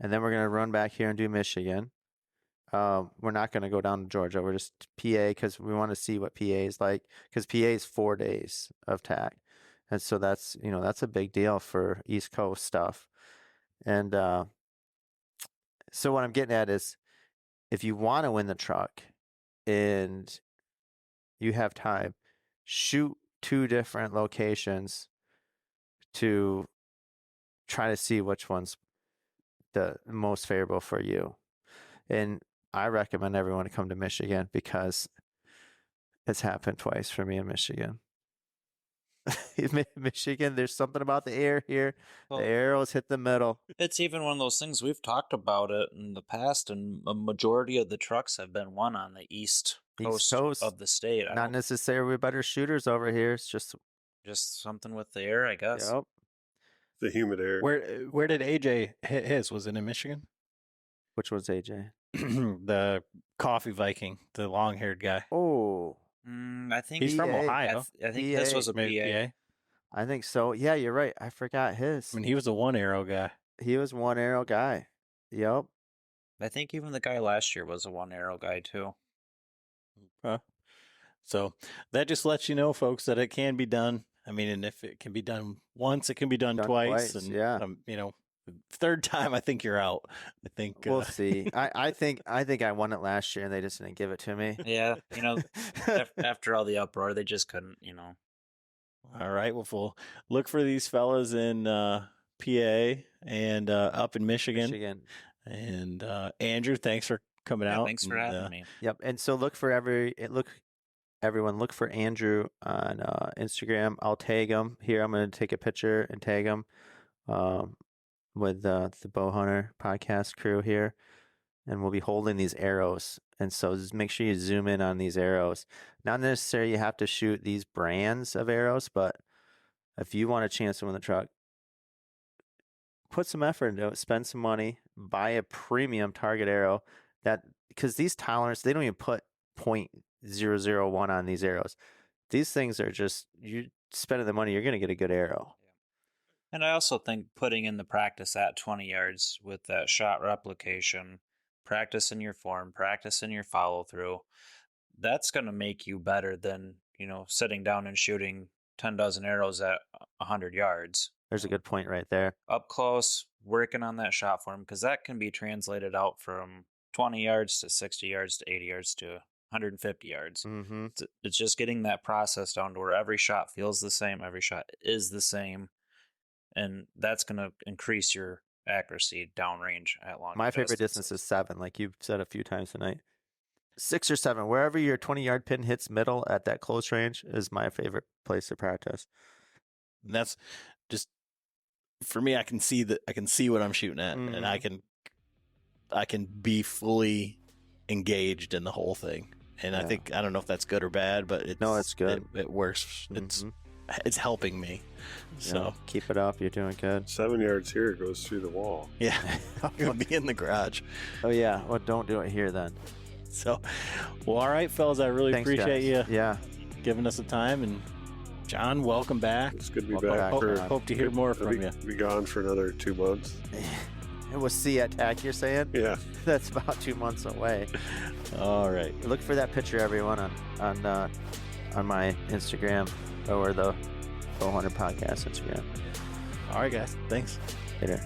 and then we're going to run back here and do Michigan. We're not going to go down to Georgia. We're just PA because we want to see what PA is like, because PA is 4 days of TAC. And so that's a big deal for East Coast stuff. And so what I'm getting at is, if you want to win the truck and you have time, shoot 2 different locations to try to see which one's the most favorable for you. And I recommend everyone to come to Michigan because it's happened twice for me in Michigan. In Michigan, there's something about the air here. Well, The arrows hit the middle. it's even one of those things we've talked about it in the past, and a majority of the trucks have been won on the east coast of the state. Not necessarily we're better shooters over here. It's just Just something with the air, I guess. Yep. The humid air. Where did AJ hit his? Was it in Michigan? Which was AJ? The coffee Viking, the long-haired guy. Oh, I think He's from PA. Ohio. I think this was a PA. Maybe PA. I think so. Yeah, you're right. I forgot his. I mean, he was a one arrow guy. He was one arrow guy. Yep. I think even the guy last year was a one arrow guy too. So that just lets you know, folks, that it can be done. I mean, and if it can be done once, it can be done twice. And, yeah. You know, third time, I think you're out. I think We'll see. I think I won it last year and they just didn't give it to me. Yeah, you know, after all the uproar, they just couldn't, you know. All right. Well, we'll look for these fellas in PA and up in Michigan. And Andrew, thanks for coming out. Thanks for having me. Yep. And so everyone look for Andrew on Instagram. I'll tag him here. I'm going to take a picture and tag him with the Bowhunter podcast crew here. And we'll be holding these arrows. And so just make sure you zoom in on these arrows. Not necessarily you have to shoot these brands of arrows, but if you want a chance to win the truck, put some effort into it, spend some money, buy a premium target arrow because these tolerance, they don't even put 0.001 on these arrows. These things are just, you spending the money, you're going to get a good arrow. And I also think putting in the practice at 20 yards with that shot replication, practice in your form, practice in your follow through, that's going to make you better than, you know, sitting down and shooting 10 dozen arrows at 100 yards. There's a good point right there. Up close, working on that shot form, because that can be translated out from 20 yards to 60 yards to 80 yards to 150 yards. Mm-hmm. It's just getting that process down to where every shot feels the same, every shot is the same, and that's going to increase your accuracy downrange at long. My favorite distance is 7, like you've said a few times tonight. 6 or 7, wherever your 20-yard pin hits middle at that close range is my favorite place to practice. And that's just for me. I can see what I'm shooting at, Mhm. and I can be fully engaged in the whole thing. And Yeah. I don't know if that's good or bad, but it's good. It works. Mhm. It's helping me. So Yeah, keep it up. You're doing good. 7 yards here goes through the wall. yeah, I'm gonna be in the garage. Oh yeah. Well, don't do it here then. So, well, all right, fellas. I really Thanks, appreciate guys. you Yeah. giving us the time. And John, welcome back. It's good to be Welcome back. back, For, John. Hope to hear more from you. Be gone for another 2 months. And we'll see at TAC, you're saying? Yeah. That's about 2 months away. All right. Look for that picture, everyone, on my Instagram or the Bowhunter podcast Instagram. All right, guys. Thanks. Later.